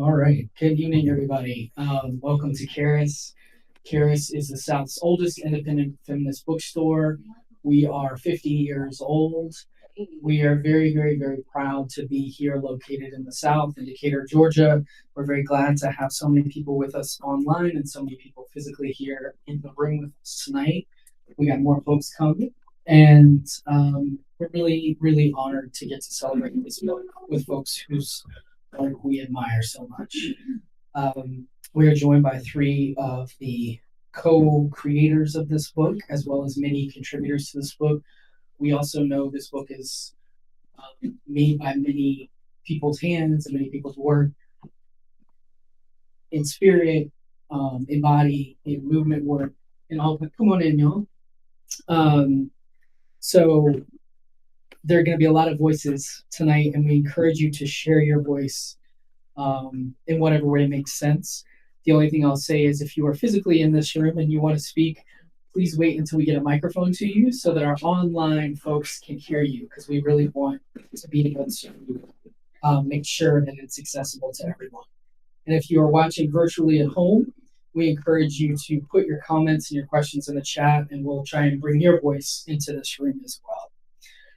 All right. Good evening, everybody. Welcome to Charis. Charis is the South's oldest independent feminist bookstore. We are 50 years old. We are very, very, very proud to be here located in the South, in Decatur, Georgia. We're very glad to have so many people with us online and so many people physically here in the room with us tonight. We got more folks coming. And we're really, really honored to get to celebrate this book with folks whose work we admire so much. We are joined by three of the co-creators of this book, as well as many contributors to this book. We also know this book is made by many people's hands and many people's work in spirit, in body, in movement work, and all. Come on in, y'all. So there are going to be a lot of voices tonight, and we encourage you to share your voice in whatever way makes sense. The only thing I'll say is if you are physically in this room and you want to speak, please wait until we get a microphone to you so that our online folks can hear you, because we really want to be able to make sure that it's accessible to everyone. And if you are watching virtually at home, we encourage you to put your comments and your questions in the chat, and we'll try and bring your voice into this room as well.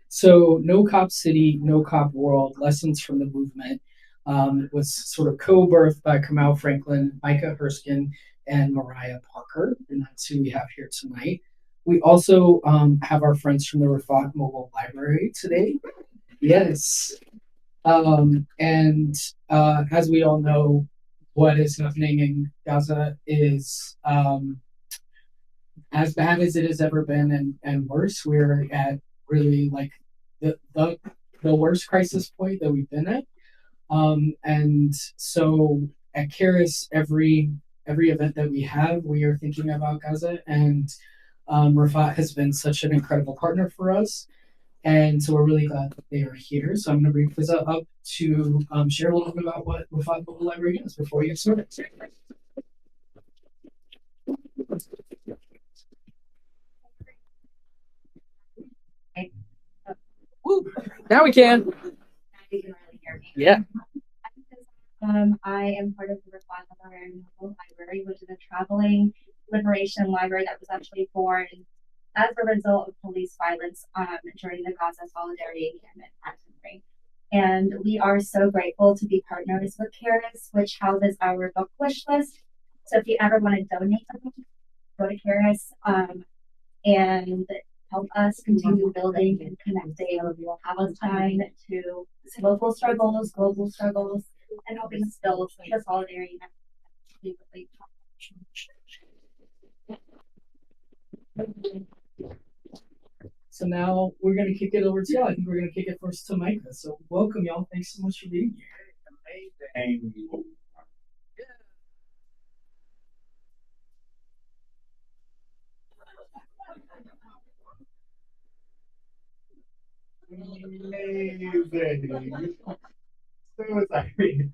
So No Cop City, No Cop World, Lessons from the Movement was sort of co-birthed by Kamau Franklin, Micah Herskind, and Mariah Parker, and that's who we have here tonight. We also have our friends from the Rafat Mobile Library today. Yes. And as we all know, what is happening in Gaza is as bad as it has ever been and worse. We're at really like the worst crisis point that we've been at. And so at Charis, every event that we have, we are thinking about Gaza, and Rafat has been such an incredible partner for us. And so we're really glad that they are here. So I'm going to bring Fizza up to share a little bit about what Rafat Mobile Library is before we get started. Woo. Now we can. Now you can really hear me. Yeah. I am part of the Weelaunee Forest Library, which is a traveling liberation library that was actually born as a result of police violence during the Gaza Solidarity Encampment at Henry. And we are so grateful to be partners with Charis, which houses our book wish list. So if you ever want to donate a book, go to Charis and help us continue building and connecting Palestine to local struggles, global struggles, and helping us build the solidarity. So now we're going to kick it over to y'all. I think we're going to kick it first to Micah. So welcome, y'all. Thanks so much for being here. Amazing. Amazing. So exciting.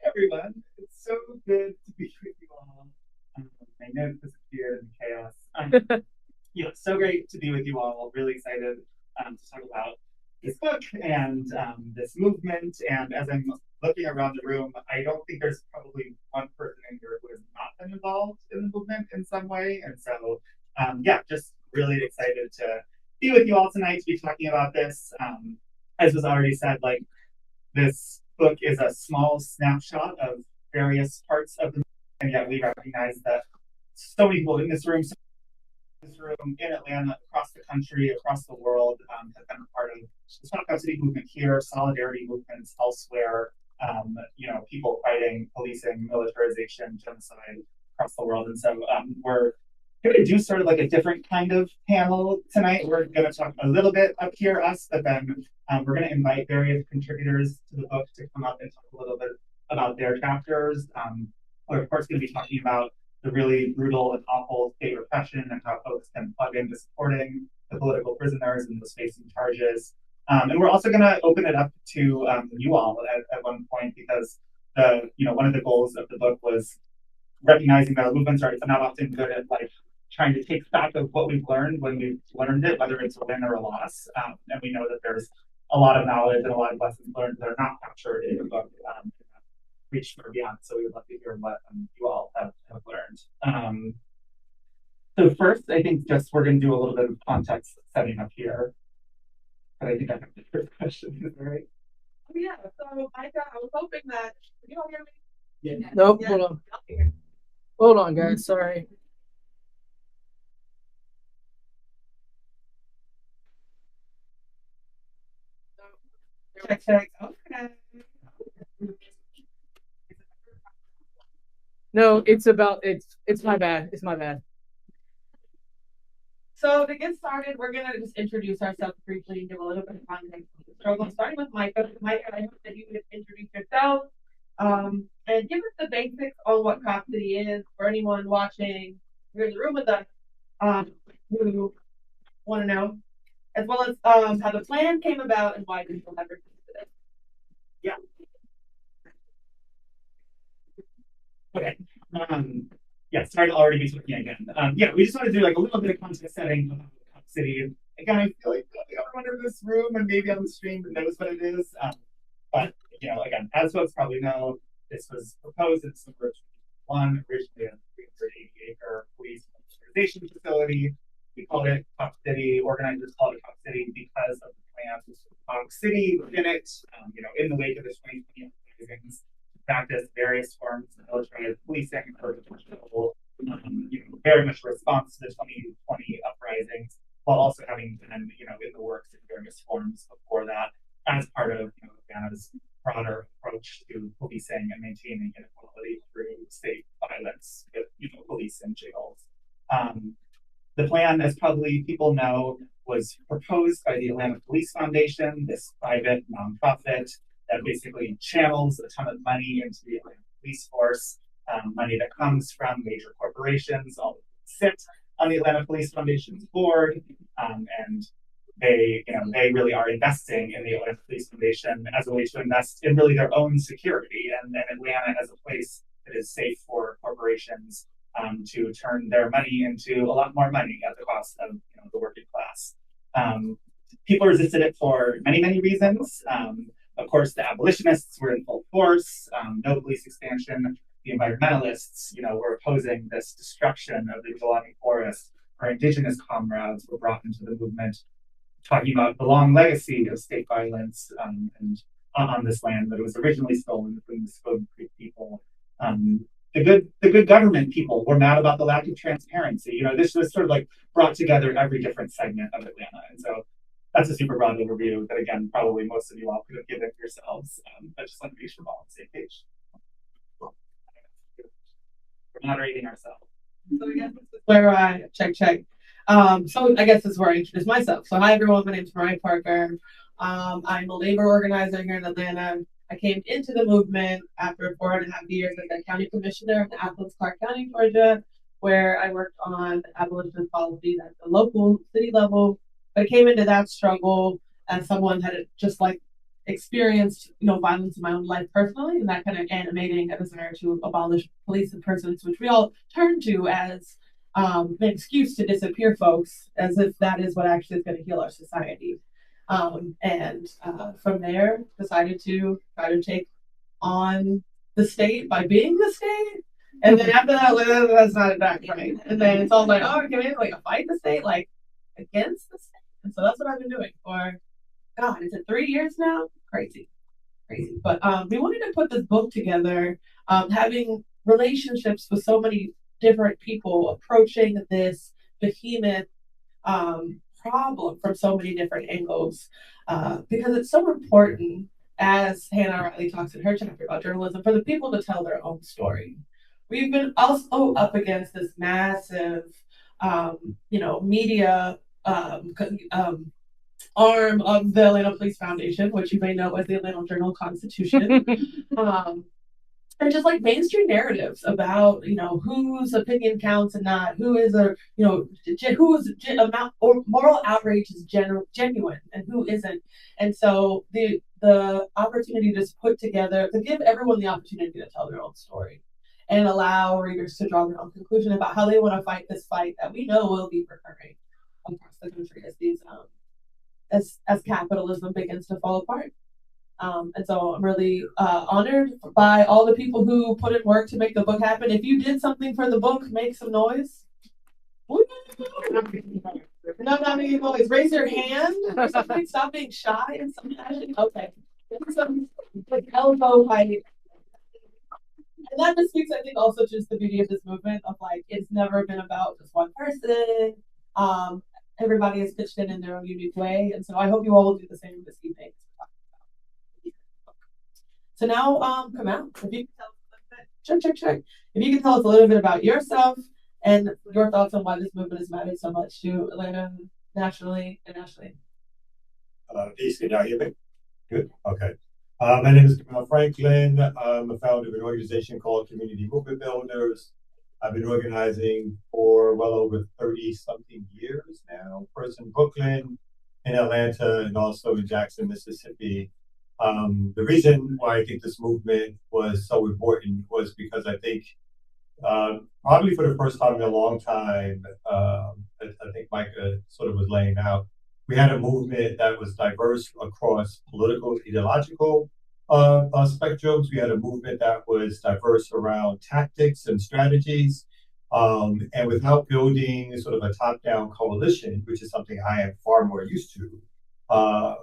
Everyone, it's so good to be with you all. I know this disappeared in chaos. So great to be with you all. Really excited to talk about this book and this movement. And as I'm looking around the room, I don't think there's probably one person in here who has not been involved in the movement in some way. And so, just really excited to be with you all tonight to be talking about this. As was already said, like this book is a small snapshot of various parts of the movement, and yet we recognize that so many people in this room, in Atlanta, across the country, across the world, have been a part of the Talk City movement here, solidarity movements elsewhere, people fighting, policing, militarization, genocide across the world. And so we're going to do sort of like a different kind of panel tonight. We're going to talk a little bit up here, us, but then we're going to invite various contributors to the book to come up and talk a little bit about their chapters. We're, of course, going to be talking about the really brutal and awful state repression and how folks can plug into supporting the political prisoners and those facing charges. And we're also going to open it up to you all at one point, because one of the goals of the book was recognizing that our movements are not often good at like trying to take stock of what we've learned when we've learned it, whether it's a win or a loss. And we know that there's a lot of knowledge and a lot of lessons learned that are not captured in the book. reached far beyond. So we would love to hear what you all have learned. So first, I think just we're going to do a little bit of context setting up here. But I think I have the first question, right? Oh, yeah. So Micah, I was hoping that you don't hear me. Yeah. Nope. Yeah. Hold on. Hold on, guys. Sorry. Check, check. Okay. No, it's my bad. It's my bad. So to get started, we're gonna just introduce ourselves briefly and give a little bit of context on the struggle. Starting with Micah. Micah, I hope that you would introduce yourself, and give us the basics on what Cop City is for anyone watching. You're in the room with us, who want to know, as well as how the plan came about and why we have today. Yeah. Okay. Yeah, sorry to already be talking again. Yeah, we just want to do like a little bit of context setting about Cup City. Again, I feel like everyone in this room and maybe on the stream knows what it is. But again, as folks probably know, this was proposed in December of 2021, originally a 380-acre police militarization facility. We called it Cup City. Organizers called it Cup City because of the plans of City within it. In the wake of the 2020 uprisings, practice various forms of militarized policing, very much a response to the 2020 uprisings, while also having been, in the works in various forms before that, as part of Ghana's broader approach to policing and maintaining inequality through state violence with, police and jails. The plan, as probably people know, was proposed by the Atlanta Police Foundation, this private nonprofit that basically channels a ton of money into the Atlanta police force, money that comes from major corporations, all sit on the Atlanta Police Foundation's board, and they really are investing in the Atlanta Police Foundation as a way to invest in really their own security, and Atlanta as a place that is safe for corporations to turn their money into a lot more money at the cost of the working class. People resisted it for many, many reasons. Of course, the abolitionists were in full force, no police expansion. The environmentalists, were opposing this destruction of the Weelaunee Forest. Our Indigenous comrades were brought into the movement, talking about the long legacy of state violence and on this land that was originally stolen from the Spoon Creek people. The good government people were mad about the lack of transparency. This was sort of like brought together every different segment of Atlanta, and so that's a super broad overview that, again, probably most of you all could have given yourselves. I just want to make sure we're all on the same page. We're moderating ourselves. So I guess this is where I check. So I guess this is where I introduce myself. So hi everyone, my name is Mariah Parker. I'm a labor organizer here in Atlanta. I came into the movement after 4.5 years as a county commissioner in Athens, Clark County, Georgia, where I worked on abolition policies at the local city level. But I came into that struggle as someone had just experienced, violence in my own life personally, and that kind of animating a desire to abolish police and prisons, which we all turn to as an excuse to disappear folks, as if that is what actually is going to heal our society. And from there, decided to try to take on the state by being the state. And then after that, that's not exactly right. And then it's all like, oh, can we fight the state, against the state? And so that's what I've been doing for, God, is it 3 years now? Crazy. But we wanted to put this book together, having relationships with so many different people approaching this behemoth problem from so many different angles, because it's so important, as Hannah Riley talks in her chapter about journalism, for the people to tell their own story. We've been also up against this massive, media arm of the Atlanta Police Foundation, which you may know as the Atlanta Journal-Constitution. And just mainstream narratives about whose opinion counts and not, who is whose amount or moral outrage is genuine and who isn't. And so the opportunity to give everyone the opportunity to tell their own story and allow readers to draw their own conclusion about how they want to fight this fight that we know will be recurring across the country as these as capitalism begins to fall apart. And so I'm really honored by all the people who put in work to make the book happen. If you did something for the book, make some noise. Woo! No, not making noise. Raise your hand or something. Stop being shy and some passion. Okay. Some like elbow height. And that just speaks, I think, also just the beauty of this movement of like it's never been about just one person. Everybody has pitched in their own unique way, and so I hope you all will do the same this evening. So now, Kamau, if you can tell us a little bit, check. If you can tell us a little bit about yourself and your thoughts on why this movement has mattered so much to Atlanta nationally and nationally. Peace, can y'all hear me? Good. Okay. My name is Kamau Franklin. I'm a founder of an organization called Community Movement Builders. I've been organizing for well over 30 something years now, first in Brooklyn, in Atlanta, and also in Jackson, Mississippi. The reason why I think this movement was so important was because I think probably for the first time in a long time, I think Micah sort of was laying out, we had a movement that was diverse across political, ideological spectrums. We had a movement that was diverse around tactics and strategies. And without building sort of a top-down coalition, which is something I am far more used to,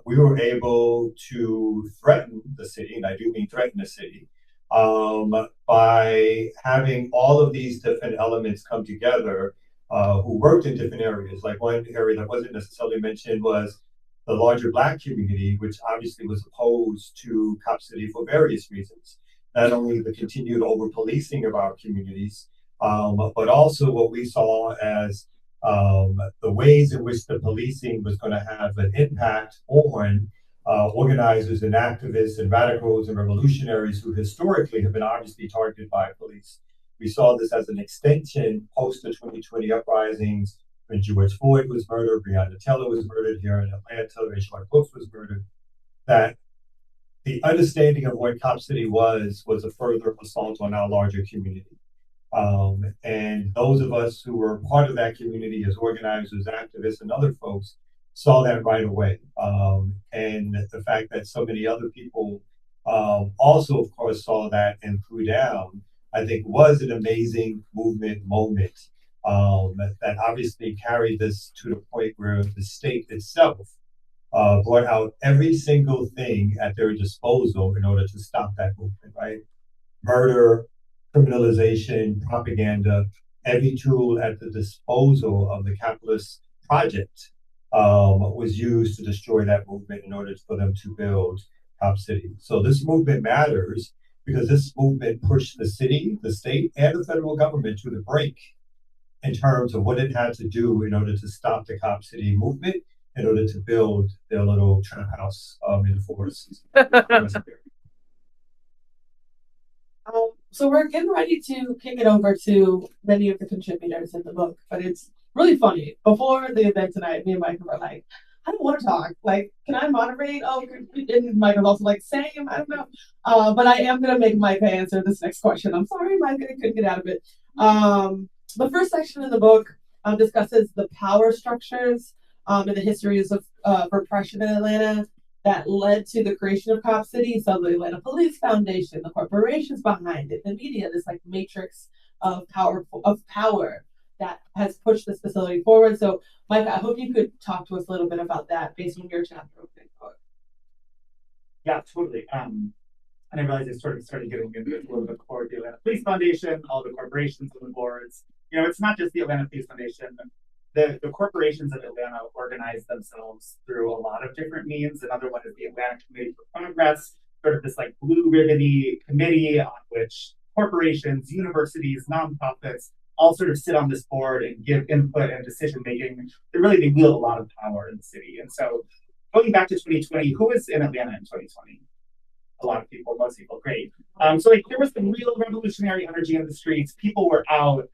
we were able to threaten the city, and I do mean threaten the city, by having all of these different elements come together who worked in different areas. Like one area that wasn't necessarily mentioned was the larger Black community, which obviously was opposed to Cop City for various reasons. Not only the continued over-policing of our communities, but also what we saw as the ways in which the policing was going to have an impact on organizers and activists and radicals and revolutionaries who historically have been obviously targeted by police. We saw this as an extension post the 2020 uprisings when George Floyd was murdered, Breonna Taylor was murdered here in Atlanta, Rayshard Brooks was murdered, that the understanding of what Cop City was a further assault on our larger community. And those of us who were part of that community as organizers, activists, and other folks saw that right away. And the fact that so many other people also, of course, saw that and threw down, I think was an amazing movement moment that obviously carried this to the point where the state itself brought out every single thing at their disposal in order to stop that movement, right? Murder, criminalization, propaganda, every tool at the disposal of the capitalist project was used to destroy that movement in order for them to build Cop City. So this movement matters because this movement pushed the city, the state, and the federal government to the brink in terms of what it had to do in order to stop the Cop City movement, in order to build their little trap house in the forest. So we're getting ready to kick it over to many of the contributors in the book, but it's really funny. Before the event tonight, me and Micah were like, I don't want to talk. Like, can I moderate? Oh, and Micah was also like, same, I don't know. But I am going to make Micah answer this next question. I'm sorry, Micah, I couldn't get out of it. The first section in the book discusses the power structures and the histories of repression in Atlanta that led to the creation of Cop City. So the Atlanta Police Foundation, the corporations behind it, the media, this like matrix of power that has pushed this facility forward. So Micah, I hope you could talk to us a little bit about that based on your chapter opening book. Yeah, totally. And I realized I sort of started getting into a little bit more the Atlanta Police Foundation, all the corporations and the boards. You know, it's not just the Atlanta Police Foundation. The corporations of Atlanta organize themselves through a lot of different means. Another one is the Atlanta Committee for Progress, sort of this like blue ribbony committee on which corporations, universities, nonprofits all sort of sit on this board and give input and decision making. They wield a lot of power in the city. And so going back to 2020, who was in Atlanta in 2020? A lot of people, most people, great. So like there was some real revolutionary energy in the streets. People were out.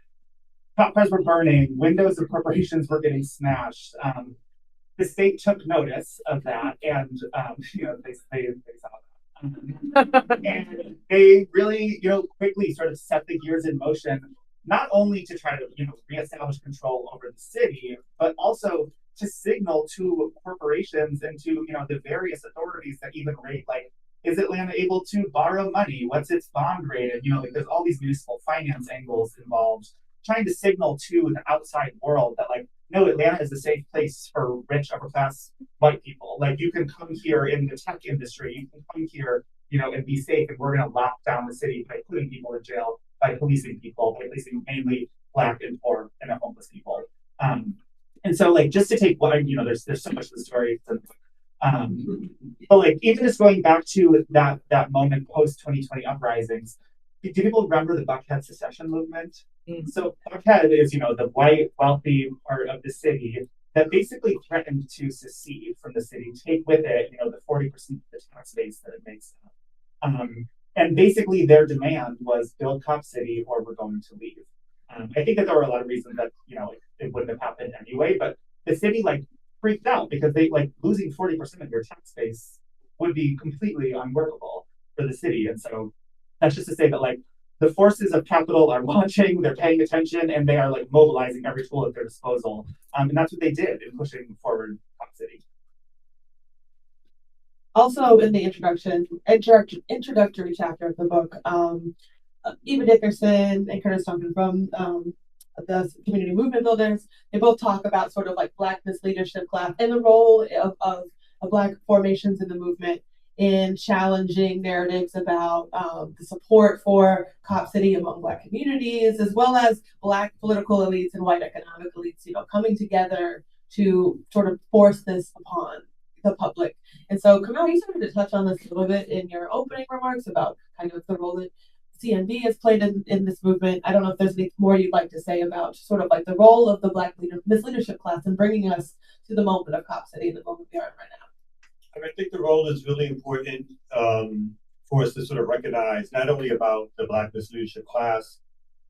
Cop cars were burning, windows of corporations were getting smashed. The state took notice of that, and they saw that. And they really, quickly sort of set the gears in motion, not only to try to, reestablish control over the city, but also to signal to corporations and to, the various authorities that even rate like is Atlanta able to borrow money? What's its bond rate? And, like, there's all these municipal finance angles involved, trying to signal to the outside world that, like, no, Atlanta is a safe place for rich upper class white people. Like, you can come here in the tech industry, you can come here, and be safe, and we're going to lock down the city by putting people in jail, by policing people, by policing mainly Black and poor and homeless people. And so, like, just to take what there's so much to the story. But, like, even just going back to that moment post 2020 uprisings, do people remember the Buckhead secession movement? So Buckhead is, the white, wealthy part of the city that basically threatened to secede from the city, take with it, the 40% of the tax base that it makes up. And basically their demand was build Cop City or we're going to leave. I think that there were a lot of reasons that, it wouldn't have happened anyway, but the city, like, freaked out because they, like, losing 40% of your tax base would be completely unworkable for the city. And so that's just to say that, like, the forces of capital are watching, they're paying attention, and they are, like, mobilizing every tool at their disposal. And that's what they did in pushing forward Cop City. Also, in the introductory chapter of the book, Eva Dickerson and Curtis Duncan from the community movement builders, they both talk about sort of like Blackness leadership class and the role of Black formations in the movement in challenging narratives about the support for Cop City among Black communities, as well as Black political elites and white economic elites, coming together to sort of force this upon the public. And so, Kamau, you started to touch on this a little bit in your opening remarks about kind of the role that CNB has played in this movement. I don't know if there's any more you'd like to say about sort of like the role of the Black leadership class in bringing us to the moment of Cop City, the moment we are in right now. I think the role is really important for us to sort of recognize not only about the Black leadership class,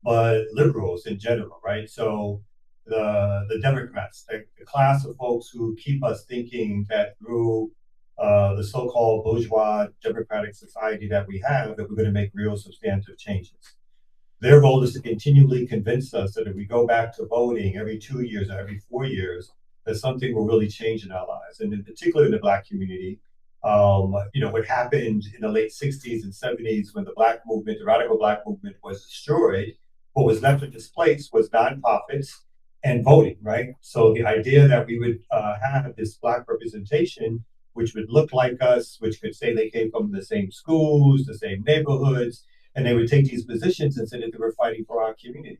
but liberals in general, right? So the Democrats, the class of folks who keep us thinking that through the so-called bourgeois democratic society that we have, that we're going to make real substantive changes. Their role is to continually convince us that if we go back to voting every 2 years or every 4 years, that something will really change in our lives. And in particular in the Black community, what happened in the late 60s and 70s when the Black movement, the radical Black movement was destroyed, what was left in its place was nonprofits and voting, right? So the idea that we would have this Black representation, which would look like us, which could say they came from the same schools, the same neighborhoods, and they would take these positions and say that they were fighting for our community.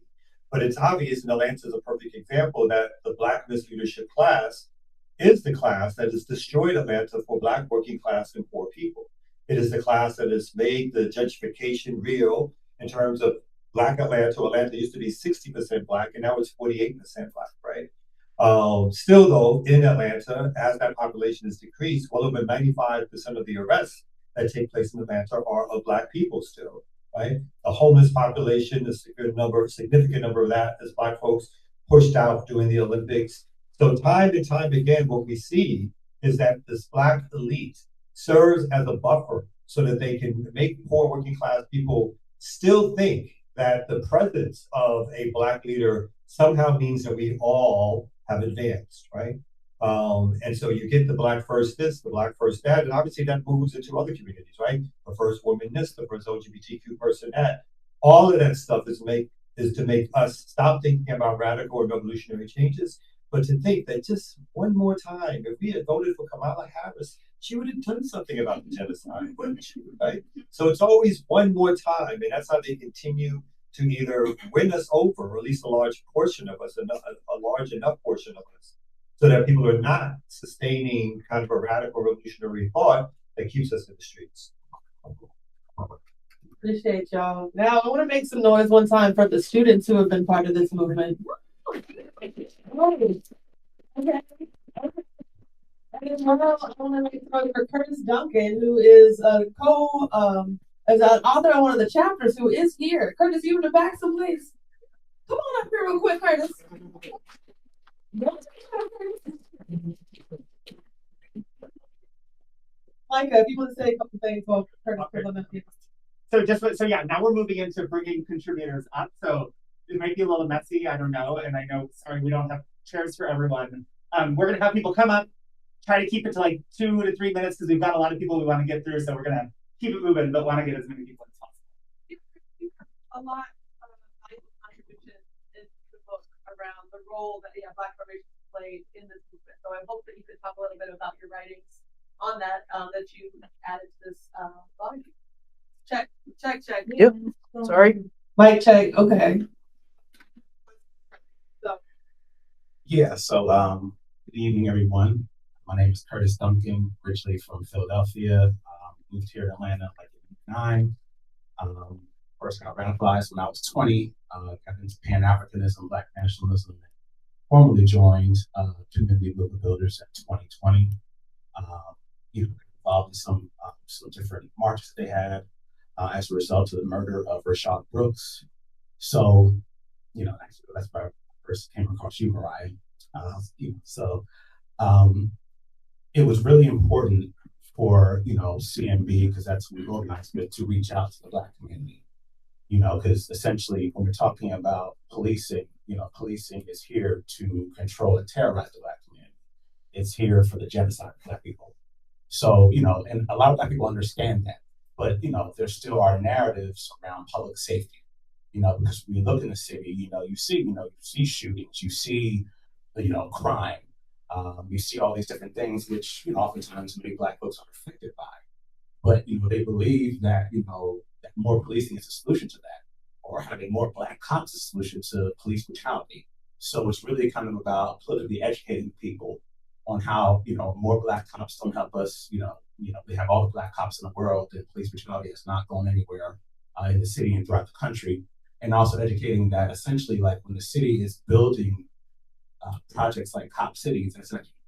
But it's obvious, and Atlanta is a perfect example, that the Black leadership class is the class that has destroyed Atlanta for Black working class and poor people. It is the class that has made the gentrification real in terms of Black Atlanta. Atlanta used to be 60% Black, and now it's 48% Black, right? Still, though, in Atlanta, as that population has decreased, well over 95% of the arrests that take place in Atlanta are of Black people still, right? The homeless population, a significant number of that is Black folks pushed out during the Olympics. So time and time again, what we see is that this Black elite serves as a buffer so that they can make poor working class people still think that the presence of a Black leader somehow means that we all have advanced, right? And so you get the Black first this, the Black first that, and obviously that moves into other communities, right? The first woman this, the first LGBTQ person that. All of that stuff is to make us stop thinking about radical or revolutionary changes, but to think that just one more time, if we had voted for Kamala Harris, she would have done something about the genocide, wouldn't she, right? So it's always one more time, and that's how they continue to either win us over, or at least a large portion of us, a large enough portion of us, so that people are not sustaining kind of a radical revolutionary thought that keeps us in the streets. Appreciate y'all. Now I want to make some noise one time for the students who have been part of this movement. Okay. I want to make noise for Curtis Duncan, who is as an author on one of the chapters, who is here. Curtis, you in the back someplace? Come on up here real quick, Curtis. Micah, if you want to say a couple things while Curtis comes up here. So yeah, now we're moving into bringing contributors up. So it might be a little messy, I don't know. And I know, sorry, we don't have chairs for everyone. We're gonna have people come up, try to keep it to like 2 to 3 minutes because we've got a lot of people we want to get through. So we're gonna keep it moving, but want to get as many people as possible. A lot of contribution in the book around the role that Black formations played in this movement. So I hope that you could talk a little bit about your writings on that that you added to this volume. Check. Yep. Sorry. Mic check. Okay. So good evening, everyone. My name is Curtis Duncan, originally from Philadelphia. Moved here to Atlanta like in '99. First got radicalized when I was 20. Got into Pan-Africanism, Black nationalism. Formally joined Community Movement Builders in 2020. Involved in some different marches they had as a result of the murder of Rashad Brooks. So, actually, that's where I first came across you, Mariah. It was really important for CMB, because that's what we organized with, to reach out to the Black community. Because essentially when we're talking about policing, policing is here to control and terrorize the Black community. It's here for the genocide of Black people. So, and a lot of Black people understand that, but there still are narratives around public safety. Because when you look in the city, you see shootings, you see, crime, you see all these different things, which, oftentimes many Black folks are affected by. But, they believe that, that more policing is a solution to that, or having more Black cops is a solution to police brutality. So it's really kind of about politically educating people on how, more Black cops don't help us, we have all the Black cops in the world, and police brutality has not gone anywhere in the city and throughout the country. And also educating that essentially, like, when the city is building projects like Cop Cities,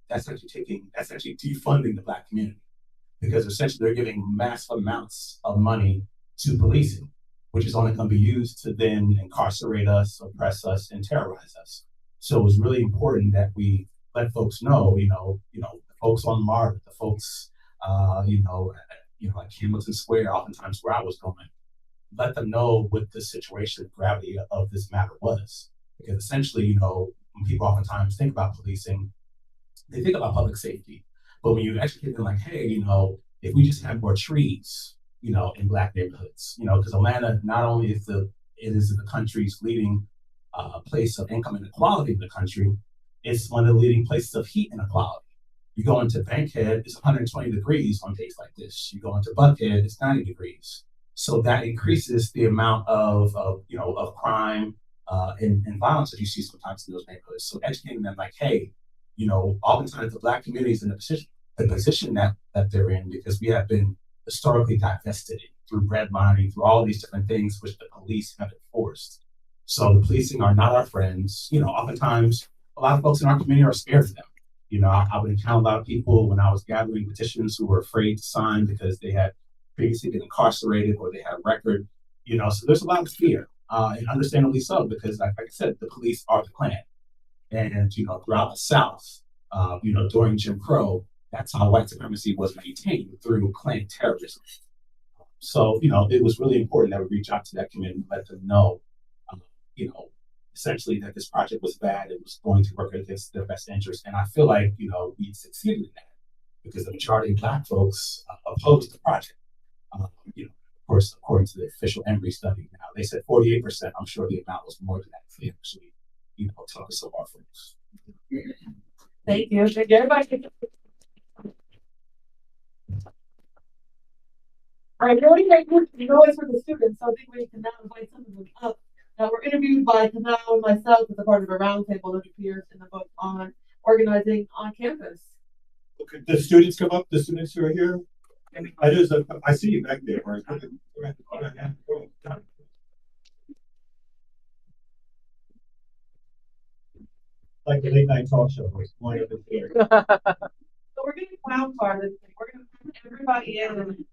that's actually defunding the Black community, because essentially they're giving massive amounts of money to policing, which is only going to be used to then incarcerate us, oppress us, and terrorize us. So it was really important that we let folks know, the folks on Martin, the folks, like Hamilton Square, oftentimes where I was going, let them know what the situation, the gravity of this matter was. Because essentially, when people oftentimes think about policing, they think about public safety. But when you educate them, like, hey, if we just have more trees, in Black neighborhoods, because Atlanta not only is the country's leading place of income inequality in the country, it's one of the leading places of heat inequality. You go into Bankhead, it's 120 degrees on days like this. You go into Buckhead, it's 90 degrees. So that increases the amount of crime and violence that you see sometimes in those neighborhoods. So educating them, like, hey, oftentimes the Black community is in the position that they're in because we have been historically divested through redlining, through all of these different things which the police have enforced. So the policing are not our friends. Oftentimes a lot of folks in our community are scared of them. I would encounter a lot of people when I was gathering petitions who were afraid to sign because they had previously been incarcerated or they had a record. So there's a lot of fear, and understandably so, because like I said, the police are the Klan. And, throughout the South, during Jim Crow, that's how white supremacy was maintained, through Klan terrorism. So, it was really important that we reach out to that community and let them know, essentially that this project was bad. It was going to work against their best interest. And I feel like, we succeeded in that because the majority of Black folks opposed the project. Of course, according to the official Embry study now, they said 48%. I'm sure the amount was more than that if they actually, talk to some of our folks. Thank you. Thank you, everybody. All right, we already had good noise for the students, so I think we can now invite some of them up. Now we're interviewed by Kamau and myself as a part of a roundtable that appears in the book on organizing on campus. Okay, the students come up, the students who are here. I see you back there. Right? Like the late night talk show. So we're getting clown card this thing. We're gonna put everybody in.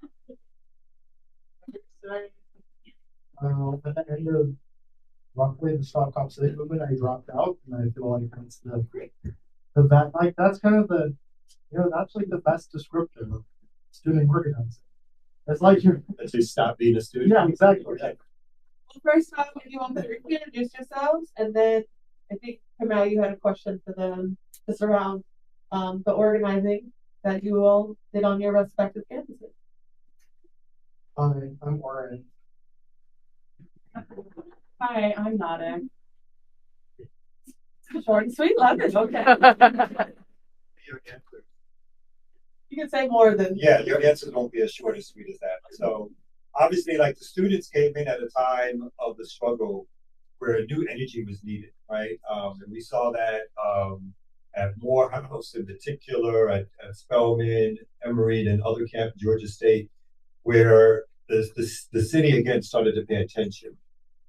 At the end of roughly the Stop Cop City movement, I dropped out, and I feel like that's the bad, like that's kind of the, that's like the best descriptor of student organizing. It's like you're Actually stop being a student. Yeah, exactly. Well, first off, if you want to introduce yourselves, and then I think Kamau, you had a question for them just around the organizing that you all did on your respective campuses. Hi, I'm Oren. Hi, I'm Nada. Short and sweet, love it. Okay. You can say more than. Yeah, your answers won't be as short as sweet as that. So obviously, like the students came in at a time of the struggle where new energy was needed, right? And we saw that at Morehouse in particular, at Spelman, Emory, and other camp, Georgia State, where the city again started to pay attention.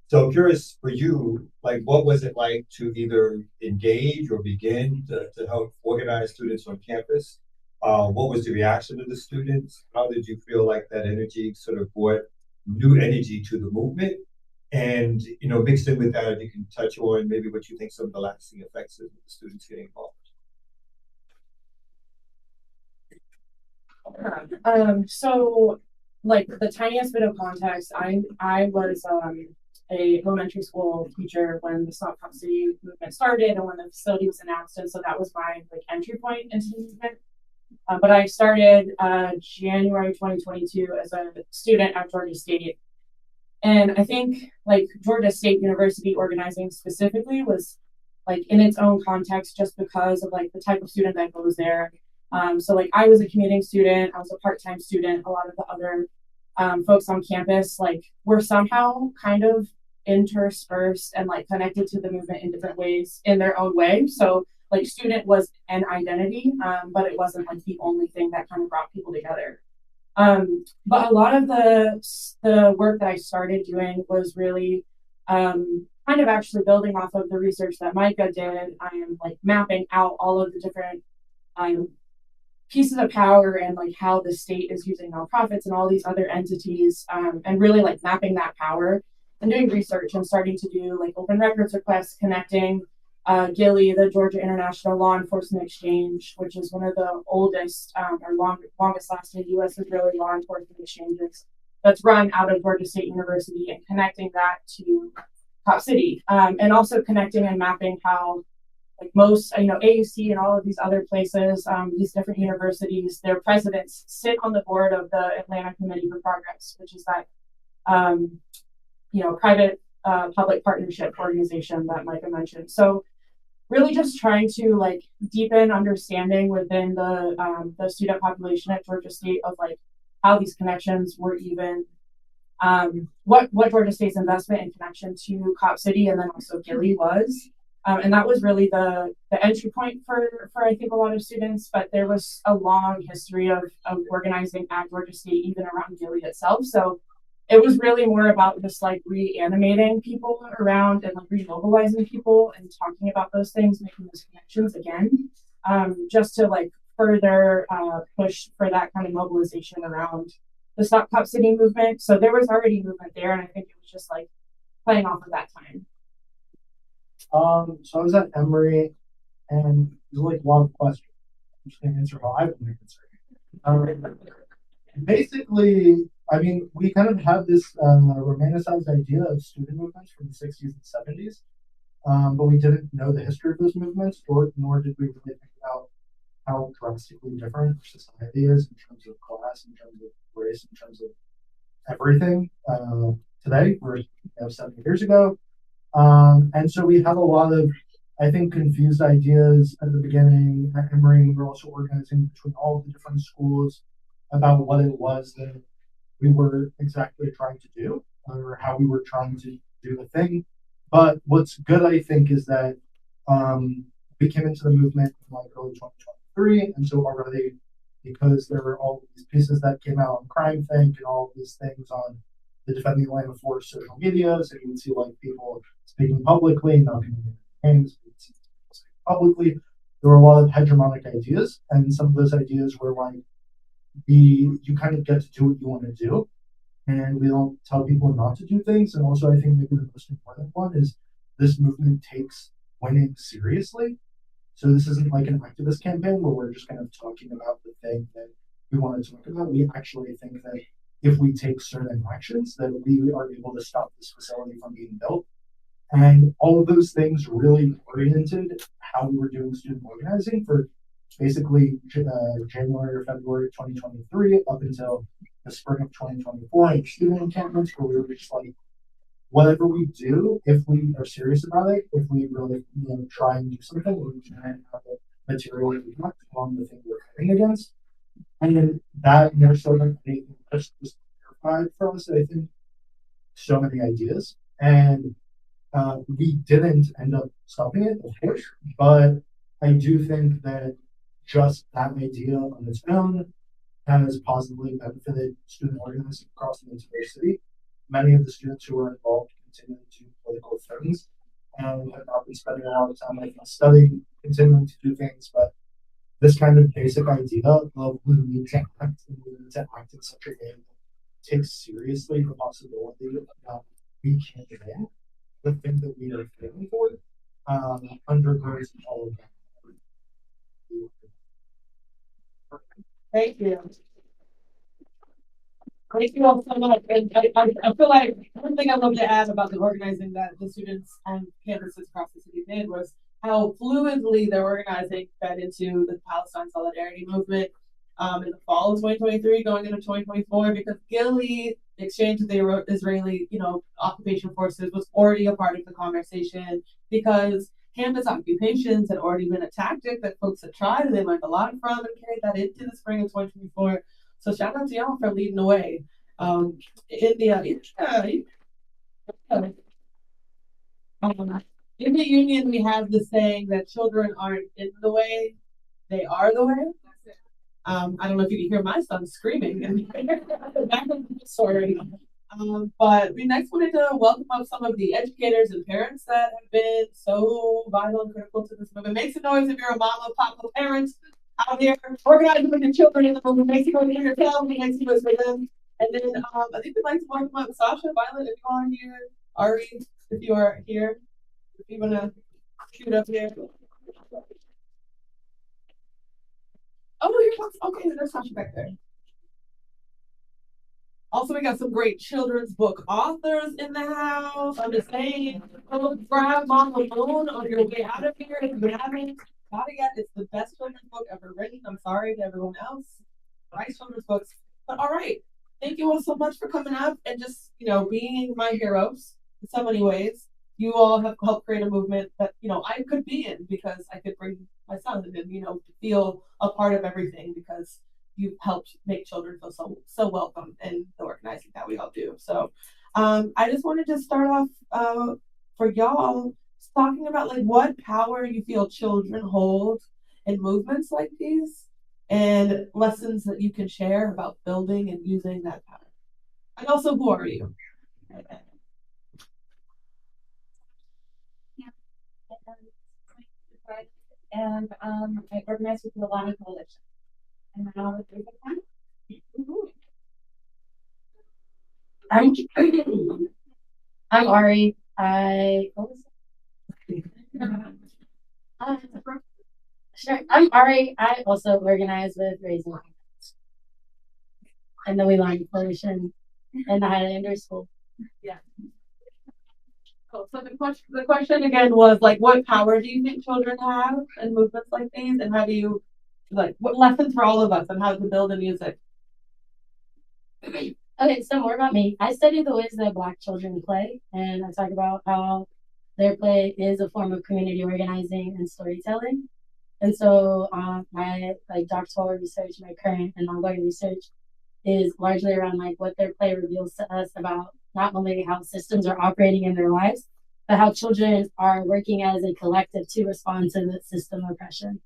So I'm curious for you, like what was it like to either engage or begin to help organize students on campus? What was the reaction of the students? How did you feel like that energy sort of brought new energy to the movement? And mixed in with that, if you can touch on maybe what you think some of the lasting effects of the students getting involved. So like the tiniest bit of context, I was a elementary school teacher when the Stop Cop City movement started and when the facility was announced, and so that was my like entry point into the movement. But I started January 2022 as a student at Georgia State, and I think like Georgia State University organizing specifically was like in its own context just because of like the type of student that goes there. So like I was a commuting student, I was a part-time student. A lot of the other folks on campus like were somehow kind of interspersed and like connected to the movement in different ways in their own way. So like student was an identity, but it wasn't like the only thing that kind of brought people together. But a lot of the work that I started doing was really kind of actually building off of the research that Micah did. I am like mapping out all of the different um, pieces of power and like how the state is using nonprofits and all these other entities, and really like mapping that power and doing research and starting to do like open records requests, connecting GILI, the Georgia International Law Enforcement Exchange, which is one of the oldest or longest lasting U.S. Israeli law enforcement exchanges that's run out of Georgia State University, and connecting that to Cop City, and also connecting and mapping how like most, AUC and all of these other places, these different universities, their presidents sit on the board of the Atlanta Committee for Progress, which is that, private public partnership organization that Micah mentioned. So really just trying to like deepen understanding within the student population at Georgia State of like how these connections were even, what Georgia State's investment and connection to Cop City and then also GILI was. And that was really the entry point for I think a lot of students, but there was a long history of organizing at Georgia State, even around GILI itself. So it was really more about just like reanimating people around and like remobilizing people and talking about those things, making those connections again, just to like further push for that kind of mobilization around the Stop Cop City movement. So there was already movement there, and I think it was just like playing off of that time. So I was at Emory, and there's like a lot of questions. I'm just gonna answer how I've been answering. Basically, I mean, we kind of have this romanticized idea of student movements from the 60s and 70s, but we didn't know the history of those movements, nor did we really think about how drastically different society is in terms of class, in terms of race, in terms of everything today versus 70 years ago. And so we have a lot of, I think, confused ideas at the beginning. At Emory, we were also organizing between all of the different schools about what it was that we were exactly trying to do or how we were trying to do the thing. But what's good, I think, is that we came into the movement in like early 2023. And so already, because there were all these pieces that came out on Crime Think and all of these things on the Defending Weelaunee Forest social media, so you would see like people speaking publicly, not being names, publicly. There were a lot of hegemonic ideas, and some of those ideas were like you kind of get to do what you want to do, and we don't tell people not to do things. And also, I think maybe the most important one is this movement takes winning seriously. So this isn't like an activist campaign where we're just kind of talking about the thing that we want to talk about. We actually think that if we take certain actions, that we are able to stop this facility from being built. And all of those things really oriented how we were doing student organizing for basically January or February 2023 up until the spring of 2024 in student encampments where we were just like, whatever we do, if we are serious about it, if we really try and do something, we can have a material impact on the thing we're fighting against. And then that more so than anything just clarified for us, I think, so many ideas. And we didn't end up stopping it, of course, but I do think that just that idea on its own has positively benefited student organizing across the entire city. Many of the students who were involved continue to do political things and have not been spending a lot of time studying, continuing to do things, but this kind of basic idea of we need to act and we need to act in such a way that takes seriously the possibility that we can't win the thing that we are fighting for undergirds all of that. Thank you. Thank you all so much. And I feel like one thing I love to add about the organizing that the students on campuses across the city did was how fluidly their organizing fed into the Palestine Solidarity Movement in the fall of 2023, going into 2024, because Gilly, the exchange with the Israeli, occupation forces was already a part of the conversation because campus occupations had already been a tactic that folks had tried and they learned a lot from and carried that into the spring of 2024. So shout out to y'all for leading the way. In the union, we have the saying that children aren't in the way, they are the way. I don't know if you can hear my son screaming in the back of the story. But we next wanted to welcome up some of the educators and parents that have been so vital and critical to this movement. Make some noise if you're a mama, papa, parent out here organizing with your children in the movement. Make some noise for yourself, make some noise for them. And then I think we'd like to welcome up Sasha, Violet, if you are here, Ari, if you are here, if you want to shoot up here. Oh, here comes, okay, there's Sasha back there. Also, we got some great children's book authors in the house. I'm just saying, grab Mama Moon on your way out of here. If you haven't got it yet, it's the best children's book ever written. I'm sorry to everyone else. Write children's books. But all right. Thank you all so much for coming up and just, being my heroes in so many ways. You all have helped create a movement that, I could be in because I could bring my son and, feel a part of everything because you've helped make children feel so welcome in the organizing that we all do. So I just wanted to start off for y'all talking about what power you feel children hold in movements like these and lessons that you can share about building and using that power. And also, who are you? And I organize with the Weelaunee Coalition. And now I'm Ari. Sure. I'm Ari. I also organize with Raising Hands and the Weelaunee Coalition and the Highland School. Yeah. Cool. So the question again was what power do you think children have in movements like these, and how do you what lessons for all of us on how to build and use it? Okay, so more about me. I study the ways that Black children play, and I talk about how their play is a form of community organizing and storytelling. And so my doctoral research, my current and ongoing research is largely around what their play reveals to us about not only how systems are operating in their lives, but how children are working as a collective to respond to the system oppression.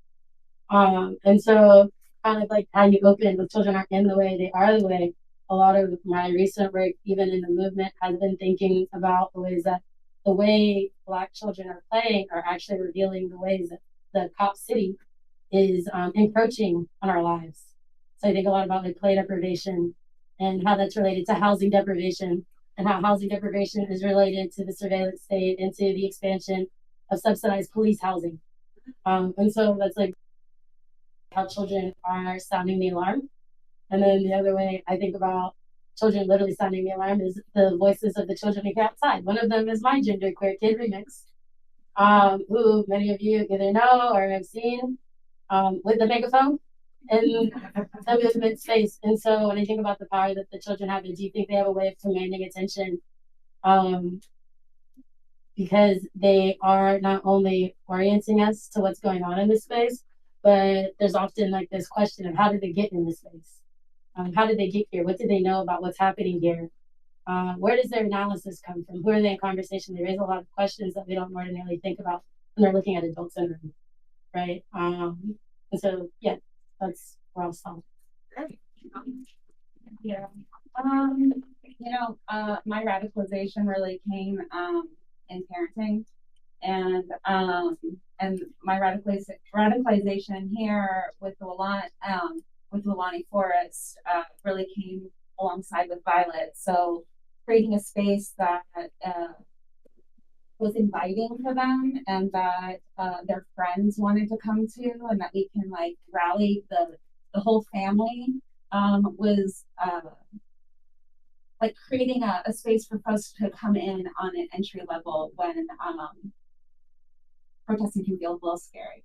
And so kind of how you open with children aren't in the way, they are the way. A lot of my recent work, even in the movement, has been thinking about the ways that the way Black children are playing are actually revealing the ways that the cop city is encroaching on our lives. So I think a lot about play deprivation and how that's related to housing deprivation and how housing deprivation is related to the surveillance state and to the expansion of subsidized police housing. And so that's how children are sounding the alarm. And then the other way I think about children literally sounding the alarm is the voices of the children who get outside. One of them is my Genderqueer Kid remix, who many of you either know or have seen with the megaphone. in the movement space. And so when I think about the power that the children have, I do think they have a way of commanding attention, because they are not only orienting us to what's going on in this space, but there's often like this question of how did they get in this space? How did they get here? What do they know about what's happening here? Where does their analysis come from? Who are they in conversation? They raise a lot of questions that we don't ordinarily think about when they're looking at adult syndrome, right? And so, yeah, that's where I'll stop. Yeah. My radicalization really came in parenting, and my radicalization here with Weelaunee Forest really came alongside with Violet. So creating a space that was inviting for them, and that their friends wanted to come to, and that we can like rally the whole family, was like creating a space for folks to come in on an entry level when protesting can feel a little scary.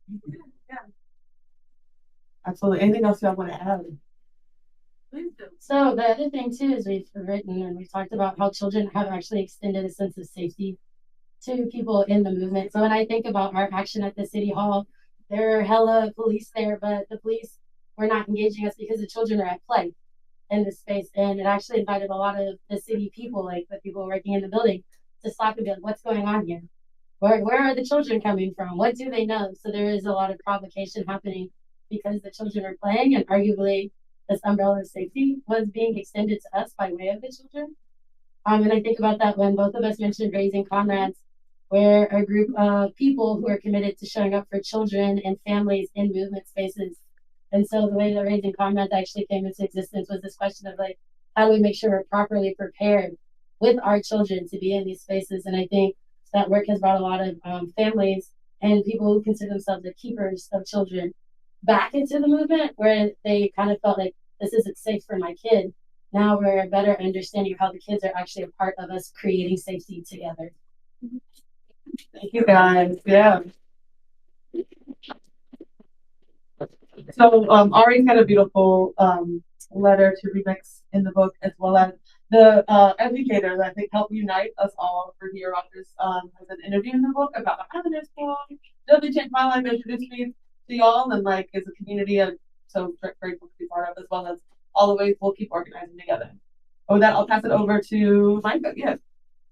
Yeah. Absolutely. Anything else y'all want to add? So the other thing too is we've written and we've talked about how children have actually extended a sense of safety to people in the movement. So when I think about our action at the city hall, there are hella police there, but the police were not engaging us because the children are at play in this space. And it actually invited a lot of the city people, like the people working in the building, to stop and be like, what's going on here? Where are the children coming from? What do they know? So there is a lot of provocation happening because the children are playing, and arguably this umbrella of safety was being extended to us by way of the children. And I think about that when both of us mentioned Raising Comrades, where a group of people who are committed to showing up for children and families in movement spaces. And so the way that Raising Comrades actually came into existence was this question of like, how do we make sure we're properly prepared with our children to be in these spaces? And I think that work has brought a lot of families and people who consider themselves the keepers of children back into the movement, where they kind of felt like this isn't safe for my kid. Now we're better understanding of how the kids are actually a part of us creating safety together. Thank you guys. Yeah. So Ari had a beautiful letter to remix in the book, as well as the educators, I think, help unite us all. For here authors has an interview in the book about the Islanders School. Really changed my life, introduced me to y'all, and like as a community I'm so grateful to be part of, as well as all the ways we'll keep organizing together. With that, I'll pass it over to Micah. Yes.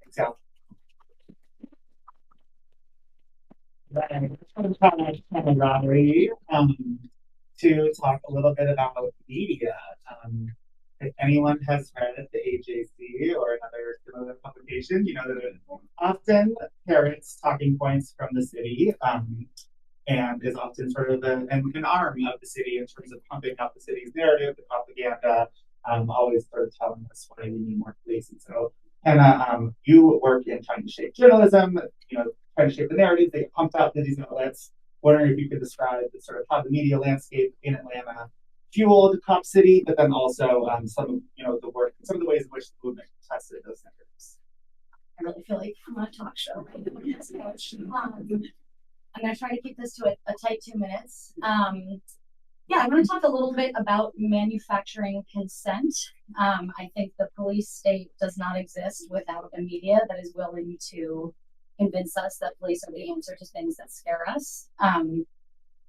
Thanks, Al. Camaraderie, to talk a little bit about media. If anyone has read the AJC or another similar publication, you know that it often parrots talking points from the city, and is often sort of an arm of the city in terms of pumping up the city's narrative, the propaganda, always sort of telling us why we need more police. And so, Hannah, you work in trying to shape journalism, trying to shape the narrative. They get pumped out to these outlets. Wondering if you could describe sort of how the media landscape in Atlanta fueled Cop City, but then also some of the work, some of the ways in which the movement tested those narratives. I really feel like I'm on a talk show. I'm going to try to keep this to a tight 2 minutes. I'm going to talk a little bit about manufacturing consent. I think the police state does not exist without a media that is willing to convince us that police are the answer to things that scare us.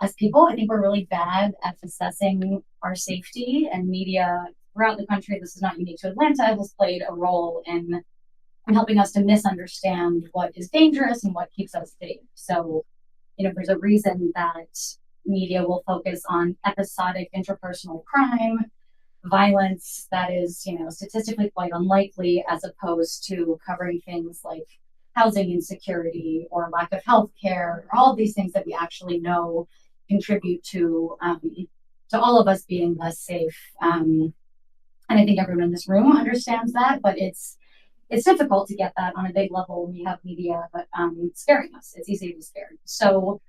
As people, I think we're really bad at assessing our safety, and media throughout the country, this is not unique to Atlanta, has played a role in helping us to misunderstand what is dangerous and what keeps us safe. So, there's a reason that media will focus on episodic interpersonal crime, violence that is, statistically quite unlikely, as opposed to covering things like housing insecurity or lack of health care, all of these things that we actually know contribute to all of us being less safe. And I think everyone in this room understands that, but it's difficult to get that on a big level when we have media scaring us. It's easy to be scared. So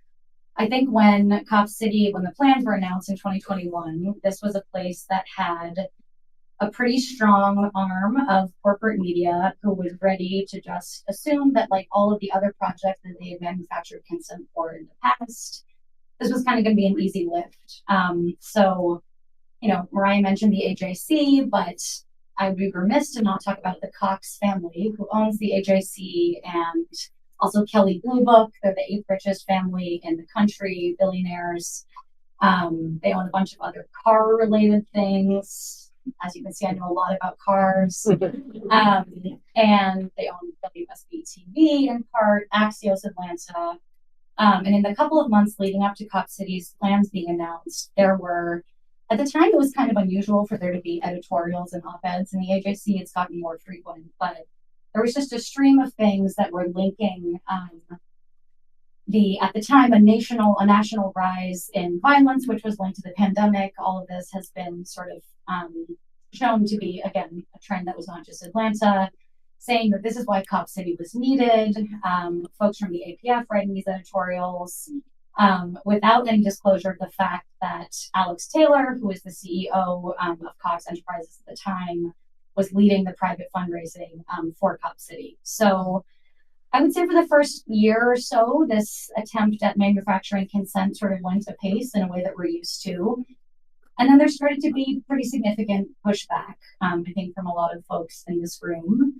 I think when Cop City, when the plans were announced in 2021, this was a place that had a pretty strong arm of corporate media who was ready to just assume that like all of the other projects that they had manufactured consent for in the past this was kind of going to be an easy lift. So, you know, Mariah mentioned the AJC, but I would be remiss to not talk about the Cox family, who owns the AJC, and also Kelly Blue Book. They're the 8th richest family in the country, billionaires. They own a bunch of other car-related things. As you can see, I know a lot about cars. And they own WSB TV in part, Axios Atlanta. And in the couple of months leading up to Cop City's plans being announced, there were, at the time, it was kind of unusual for there to be editorials and op-eds in the AJC. It's gotten more frequent, but there was just a stream of things that were linking at the time, a national rise in violence, which was linked to the pandemic. All of this has been sort of shown to be, again, a trend that was not just Atlanta, saying that this is why Cop City was needed. Folks from the APF writing these editorials without any disclosure of the fact that Alex Taylor, who was the CEO of Cox Enterprises at the time, was leading the private fundraising for Cop City. So I would say for the first year or so, this attempt at manufacturing consent sort of went apace in a way that we're used to. And then there started to be pretty significant pushback, I think, from a lot of folks in this room,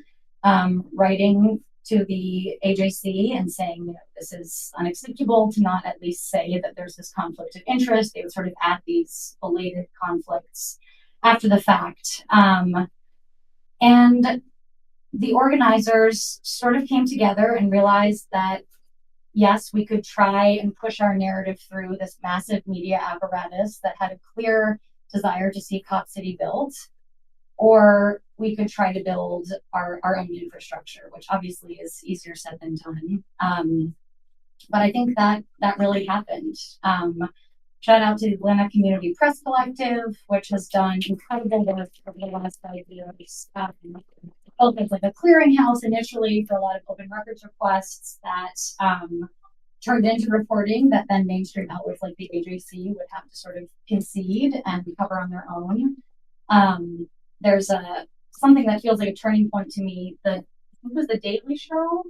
writing to the AJC and saying, you know, this is unacceptable, to not at least say that there's this conflict of interest. They would sort of add these belated conflicts after the fact. And the organizers sort of came together and realized that, yes, we could try and push our narrative through this massive media apparatus that had a clear desire to see Cop City built, or we could try to build our own infrastructure, which obviously is easier said than done. But I think that really happened. Shout out to the Atlanta Community Press Collective, which has done incredible work over the last 5 years. Both as like a clearinghouse initially for a lot of open records requests that turned into reporting that then mainstream outlets like the AJC would have to sort of concede and cover on their own. There's something that feels like a turning point to me. I think it was the Daily Show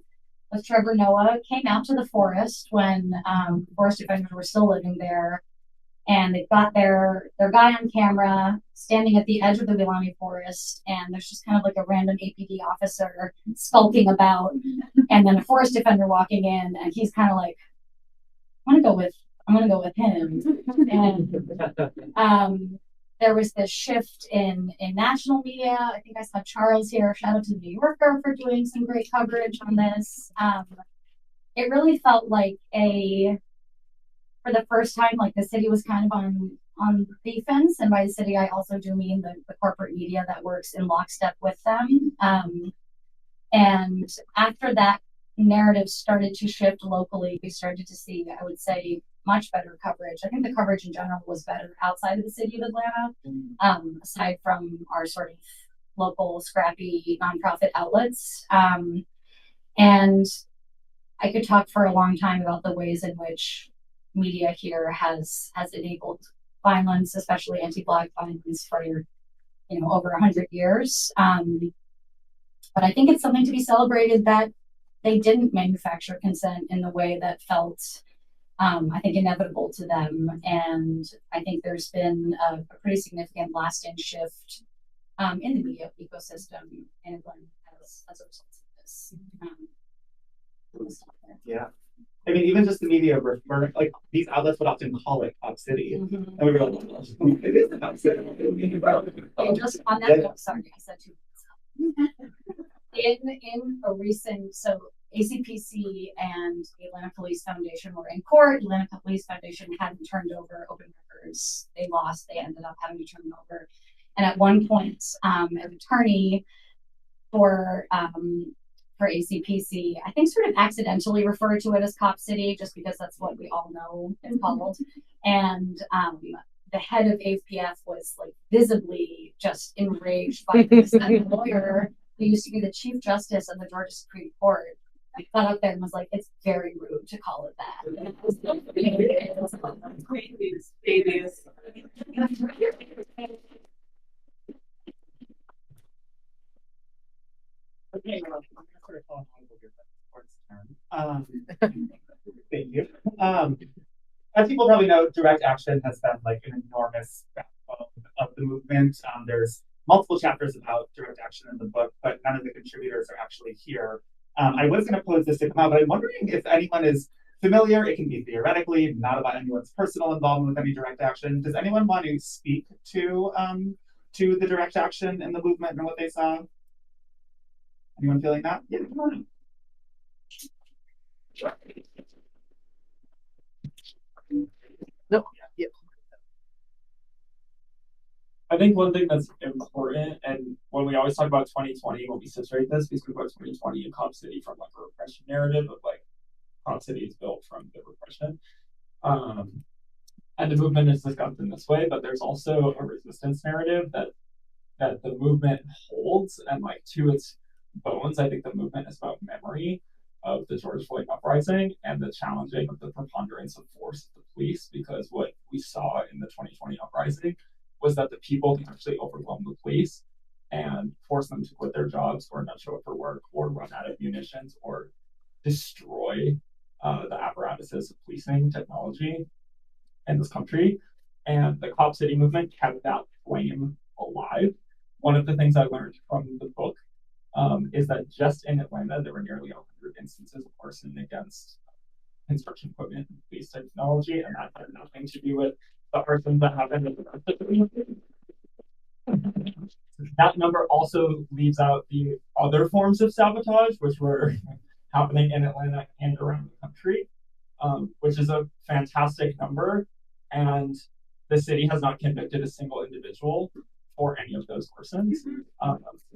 with Trevor Noah came out to the forest when forest defenders were still living there. And they've got their guy on camera standing at the edge of the Weelaunee Forest, and there's just kind of like a random APD officer skulking about, and then a forest defender walking in, and he's kind of like, I'm gonna go with him. And there was this shift in national media. I think I saw Charles here. Shout out to the New Yorker for doing some great coverage on this. It really felt like for the first time, like the city was kind of on defense. And by the city, I also do mean the corporate media that works in lockstep with them. And after that narrative started to shift locally, we started to see, I would say, much better coverage. I think the coverage in general was better outside of the city of Atlanta, aside from our sort of local scrappy nonprofit outlets. And I could talk for a long time about the ways in which media here has enabled violence, especially anti-Black violence, for over 100 years. But I think it's something to be celebrated that they didn't manufacture consent in the way that felt, I think, inevitable to them. And I think there's been a pretty significant lasting shift in the media ecosystem in Atlanta as a result of this. Yeah. I mean, even just the media refer, like these outlets would often call it Cop City. And we were like, oh, it is Cop City. And just on that note, sorry, I said too much. In a recent, so ACPC and the Atlanta Police Foundation were in court. The Atlanta Police Foundation hadn't turned over open records. They lost. They ended up having to turn them over. And at one point, an attorney for ACPC, I think sort of accidentally referred to it as Cop City, just because that's what we all know it's called. And the head of APF was like visibly just enraged by this. And the lawyer who used to be the Chief Justice of the Georgia Supreme Court, I got up there and was like, it's very rude to call it that. Babies. Okay, well, I'm going to sort of call an audible here, but it's court's turn. Thank you. as people probably know, direct action has been like an enormous backbone of the movement. There's multiple chapters about direct action in the book, but none of the contributors are actually here. I was going to pose this to Kamau, but I'm wondering if anyone is familiar. It can be theoretically, not about anyone's personal involvement with any direct action. Does anyone want to speak to the direct action in the movement and what they saw? Anyone feeling that? Yeah, come on. No. Yeah. I think one thing that's important, and when we always talk about 2020, when we situate this, we speak about 2020 in Cop City from like a repression narrative of like Cop City is built from the repression. And the movement is discussed in this way, but there's also a resistance narrative that the movement holds, and like to its bones, I think the movement is about memory of the George Floyd uprising and the challenging of the preponderance of force of the police, because what we saw in the 2020 uprising was that the people can actually overwhelm the police and force them to quit their jobs or not show up for work or run out of munitions or destroy the apparatuses of policing technology in this country. And the Cop City movement kept that flame alive. One of the things I learned from the book is that just in Atlanta, there were nearly 100 instances of arson against construction equipment and police technology, and that had nothing to do with the arson that happened in the rest of the That number also leaves out the other forms of sabotage, which were happening in Atlanta and around the country, which is a fantastic number. And the city has not convicted a single individual for any of those persons.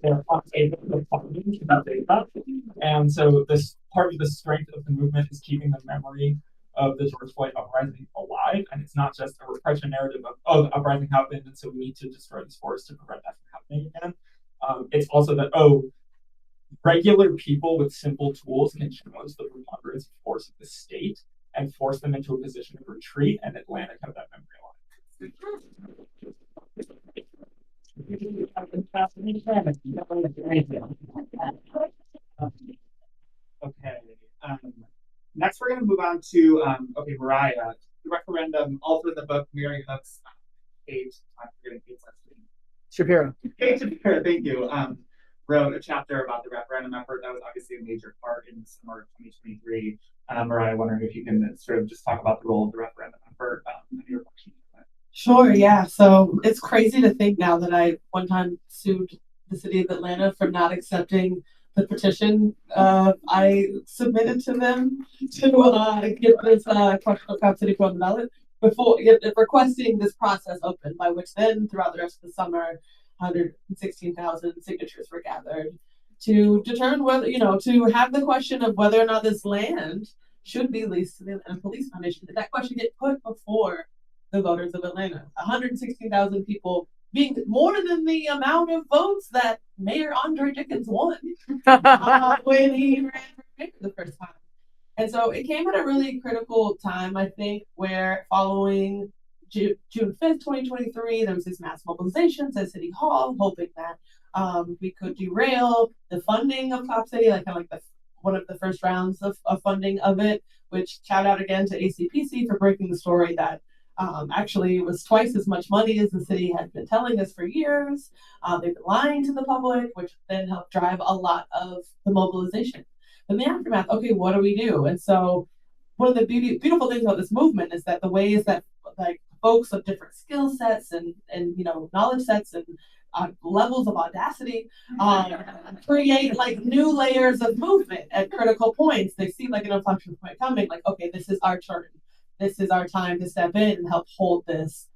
They're unable to find that data. And so this part of the strength of the movement is keeping the memory of the George Floyd uprising alive. And it's not just a repression narrative of, oh, the uprising happened, and so we need to destroy this forest to prevent that from happening again. It's also that, oh, regular people with simple tools can challenge the preponderance of force of the state and force them into a position of retreat, and Atlanta kept that memory alive. Okay. Next, we're going to move on to Mariah. The referendum, also in the book, Mary Hook's Kate. I'm forgetting Kate's last name. Shapiro. Kate Shapiro, thank you. Wrote a chapter about the referendum effort. That was obviously a major part in the summer of 2023. Mariah, wondering if you can sort of just talk about the role of the referendum effort and your reflections on it. Sure, yeah. So it's crazy to think now that I one time sued the city of Atlanta for not accepting the petition I submitted to them to get this Cop City on the ballot before requesting this process open, by which then throughout the rest of the summer, 116,000 signatures were gathered to determine whether, to have the question of whether or not this land should be leased to the Atlanta Police Foundation. Did that question get put before the voters of Atlanta? 116,000 people, being more than the amount of votes that Mayor Andre Dickens won when he ran for mayor the first time. And so it came at a really critical time, I think, where following June 5th, 2023, there was this mass mobilizations at City Hall, hoping that we could derail the funding of Cop City, one of the first rounds of funding of it, which shout out again to ACPC for breaking the story that actually it was twice as much money as the city had been telling us for years. They've been lying to the public, which then helped drive a lot of the mobilization. But in the aftermath, okay, what do we do? And so one of the beautiful things about this movement is that the ways that folks of different skill sets and knowledge sets and levels of audacity create new layers of movement at critical points. They see an inflection point coming, okay, this is our turn. This is our time to step in and help hold this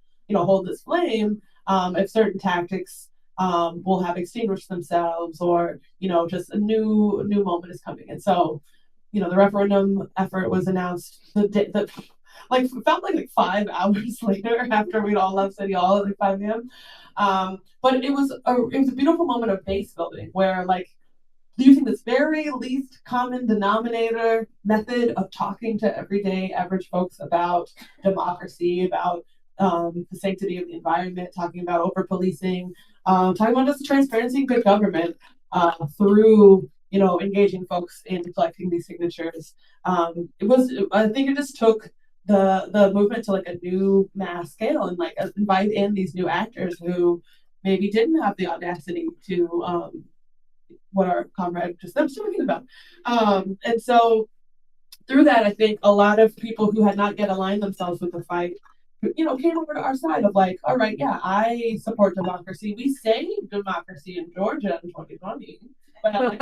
flame. If certain tactics will have extinguished themselves, or just a new moment is coming. And so, the referendum effort was announced it felt like 5 hours later after we'd all left City Hall at 5 a.m. But it was a beautiful moment of base building where using this very least common denominator method of talking to everyday average folks about democracy, about the sanctity of the environment, talking about over-policing, talking about just transparency and good government through, engaging folks in collecting these signatures. I think it just took the movement to like a new mass scale and like invite in these new actors who maybe didn't have the audacity to what our comrade just was talking about. And so through that, I think a lot of people who had not yet aligned themselves with the fight, came over to our side of like, all right, yeah, I support democracy. We saved democracy in Georgia in 2020. But like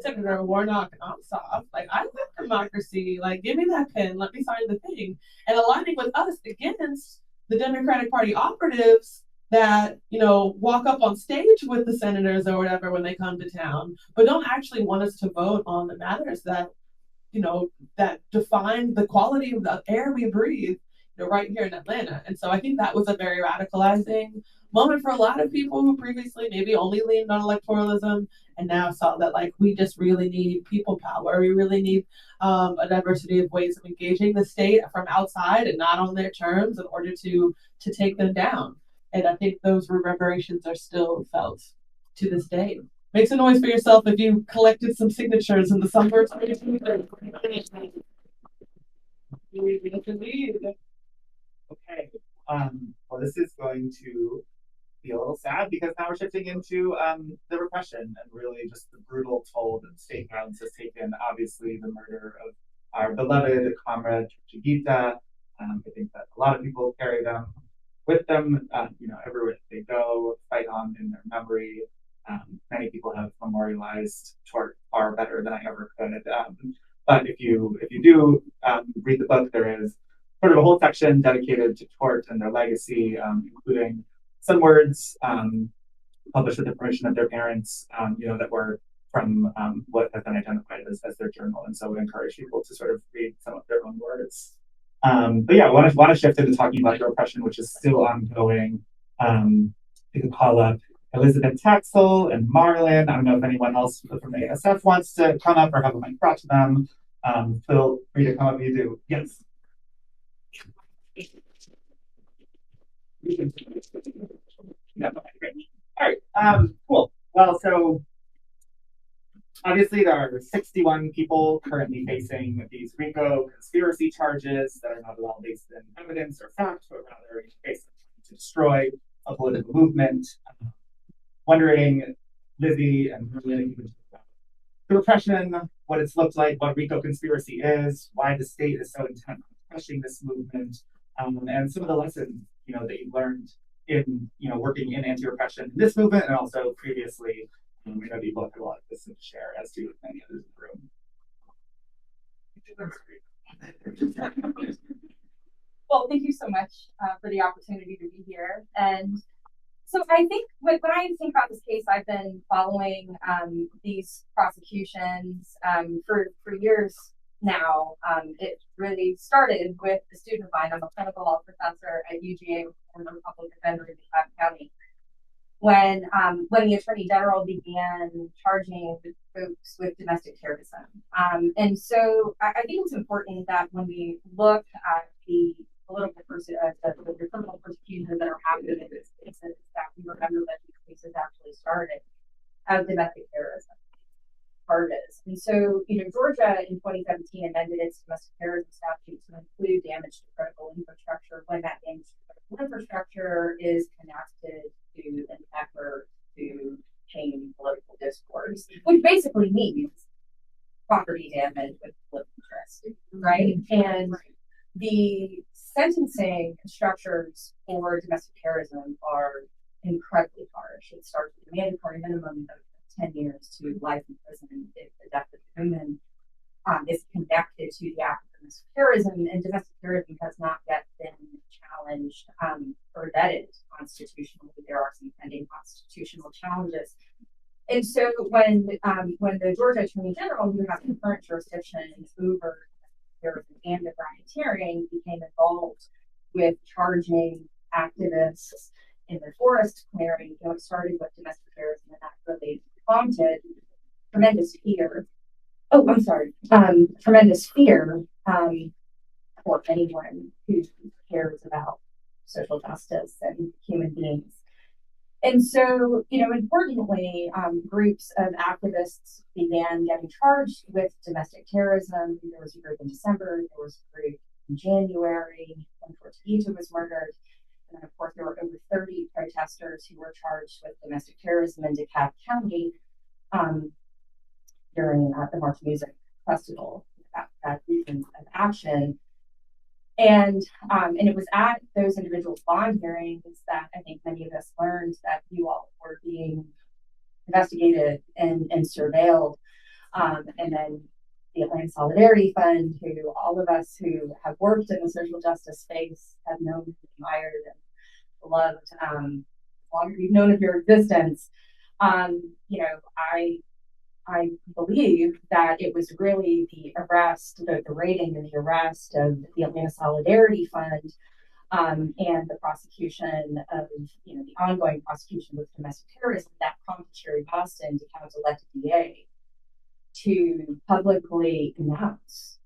Senator Warnock and Ossoff, like I love democracy. Like, give me that pen, let me sign the thing. And aligning with us against the Democratic Party operatives that walk up on stage with the senators or whatever when they come to town, but don't actually want us to vote on the matters that that define the quality of the air we breathe, right here in Atlanta. And so I think that was a very radicalizing moment for a lot of people who previously maybe only leaned on electoralism and now saw that like we just really need people power. We really need a diversity of ways of engaging the state from outside and not on their terms in order to take them down. And I think those reverberations are still felt to this day. Make some noise for yourself if you collected some signatures in the summer. Okay. Well, this is going to be a little sad because now we're shifting into the repression and really just the brutal toll that state violence has taken. Obviously, the murder of our beloved comrade Chiquita. I think that a lot of people carry them with them, everywhere they go, fight on in their memory. Many people have memorialized tort far better than I ever could. But if you do read the book, there is sort of a whole section dedicated to tort and their legacy, including some words published with the permission of their parents, that were from what has been identified as their journal. And so I would encourage people to sort of read some of their own words. But yeah, I want to shift into talking about the repression, which is still ongoing. You can call up Elizabeth Taxel and Marlon. I don't know if anyone else from the ASF wants to come up or have a mic brought to them. Feel free to come up if you do. Yes. No, okay, great. All right, cool. Well, so obviously there are 61 people currently facing these RICO conspiracy charges that are not at all based in evidence or fact, but rather based on to destroy a political movement. Wondering, Lizzie and Merlin, the repression, what it's looked like, what RICO conspiracy is, why the state is so intent on crushing this movement, and some of the lessons that you've learned in working in anti-repression in this movement and also previously. I know you both have a lot of this to share, as do many others in the room. Well, thank you so much for the opportunity to be here. And so I think when I think about this case, I've been following these prosecutions for years now. It really started with a student of mine. I'm a clinical law professor at UGA and a public defender in DeKalb County. When the Attorney General began charging folks with domestic terrorism. And so I think it's important that when we look at the political the criminal persecutions that are happening in these cases, that we remember that these cases actually started as domestic terrorism charges. And so, Georgia in 2017 amended its domestic terrorism statute to include damage to critical infrastructure when that damage to critical infrastructure is connected to an effort to change political discourse, which basically means property damage with political interest, right? And the sentencing structures for domestic terrorism are incredibly harsh. It starts with a mandatory minimum of 10 years to life in prison if the death of a human is connected to the act of domestic terrorism, and domestic terrorism has not yet been challenged or vetted constitutionally. There are some pending constitutional challenges. And so when the Georgia Attorney General, who has concurrent jurisdiction over terrorism and the racketeering, became involved with charging activists in the forest clearing, it started with domestic terrorism, and that really prompted tremendous fear. Tremendous fear for anyone who cares about social justice and human beings. And so, importantly, groups of activists began getting charged with domestic terrorism. There was a group in December, there was a group in January when Tortuguita was murdered. And then, of course, there were over 30 protesters who were charged with domestic terrorism in DeKalb County during the March Music Festival, that weekend of action. And it was at those individuals' bond hearings that I think many of us learned that you all were being investigated and surveilled. And then the Atlanta Solidarity Fund, who all of us who have worked in the social justice space have known, admired, and loved, longer you've known of your existence. I believe that it was really the arrest, the raiding and the arrest of the Atlanta Solidarity Fund, and the prosecution of, the ongoing prosecution with domestic terrorism that prompted Sherry Boston to become elected DA to publicly announce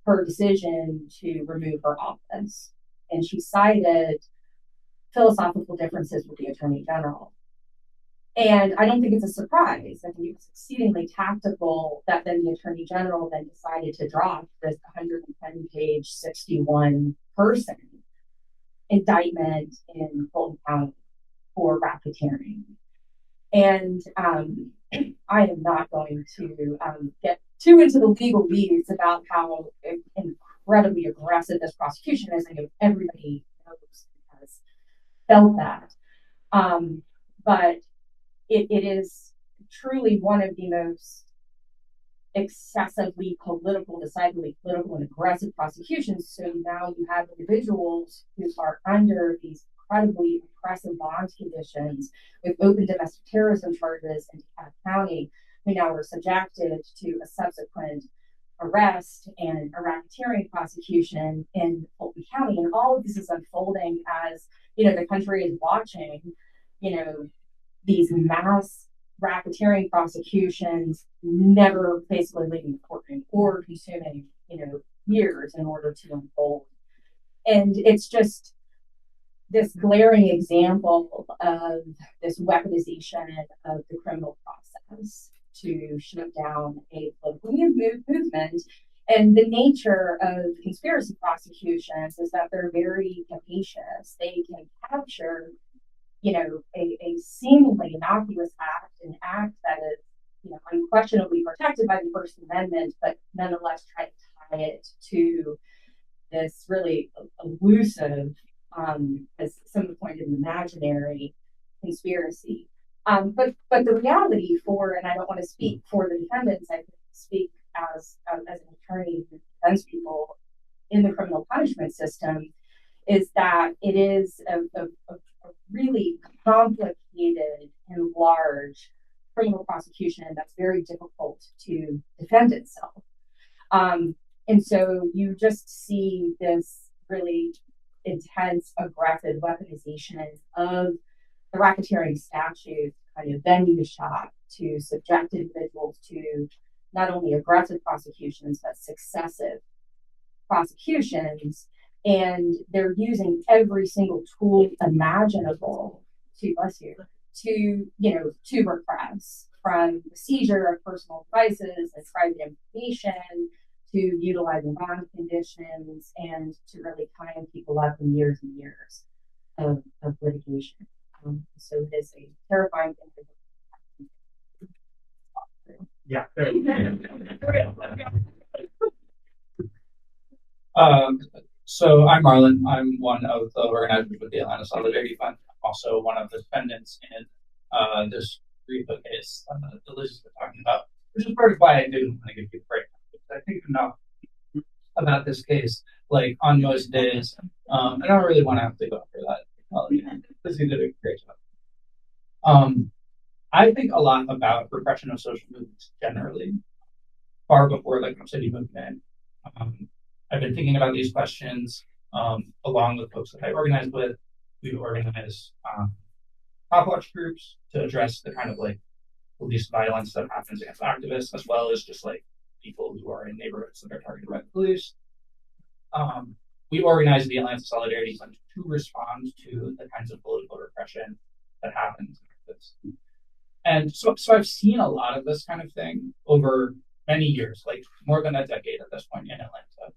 her decision to remove her office. And she cited philosophical differences with the Attorney General. And I don't think it's a surprise. I think it was exceedingly tactical that then the Attorney General then decided to drop this 110-page, 61-person indictment in Fulton County for racketeering. And I am not going to get too into the legal weeds about how incredibly aggressive this prosecution is. I know everybody knows and has felt that. But it is truly one of the most excessively political, decidedly political and aggressive prosecutions. So now you have individuals who are under these incredibly oppressive bond conditions with open domestic terrorism charges in DeKalb County, who now are subjected to a subsequent arrest and a racketeering prosecution in Fulton County. And all of this is unfolding as, the country is watching, these mass racketeering prosecutions never basically leaving the courtroom or consuming, years in order to unfold. And it's just this glaring example of this weaponization of the criminal process to shut down a political movement. And the nature of conspiracy prosecutions is that they're very capacious. They can capture a seemingly innocuous act, an act that is, unquestionably protected by the First Amendment, but nonetheless try to tie it to this really elusive, as some have pointed, imaginary conspiracy. But the reality and I don't want to speak for the defendants, I speak as an attorney who defends people in the criminal punishment system, is that it is a really complicated and large criminal prosecution that's very difficult to defend itself. And so you just see this really intense, aggressive weaponization of the racketeering statute, kind of venue shot to subject individuals to not only aggressive prosecutions, but successive prosecutions. And they're using every single tool imaginable to repress, from the seizure of personal devices and private information to utilizing bond conditions and to really tying people up in years and years of litigation. So it is a terrifying thing. Yeah. So I'm Marlon. I'm one of the organizers with the Atlanta Solidarity Fund. I'm also one of the defendants in this RIPA case that Liz has been talking about, which is part of why I didn't want to give you a break. I think enough about this case, like on most days. I don't really want to have to go for that. Because he did a great job. I think a lot about repression of social movements generally, far before the city movement. I've been thinking about these questions along with folks that I organize with. We organize pop watch groups to address the kind of like police violence that happens against activists, as well as just like people who are in neighborhoods that are targeted by the police. We organize the Atlanta Solidarity Fund to respond to the kinds of political repression that happens. And so I've seen a lot of this kind of thing over many years, like more than a decade at this point in Atlanta.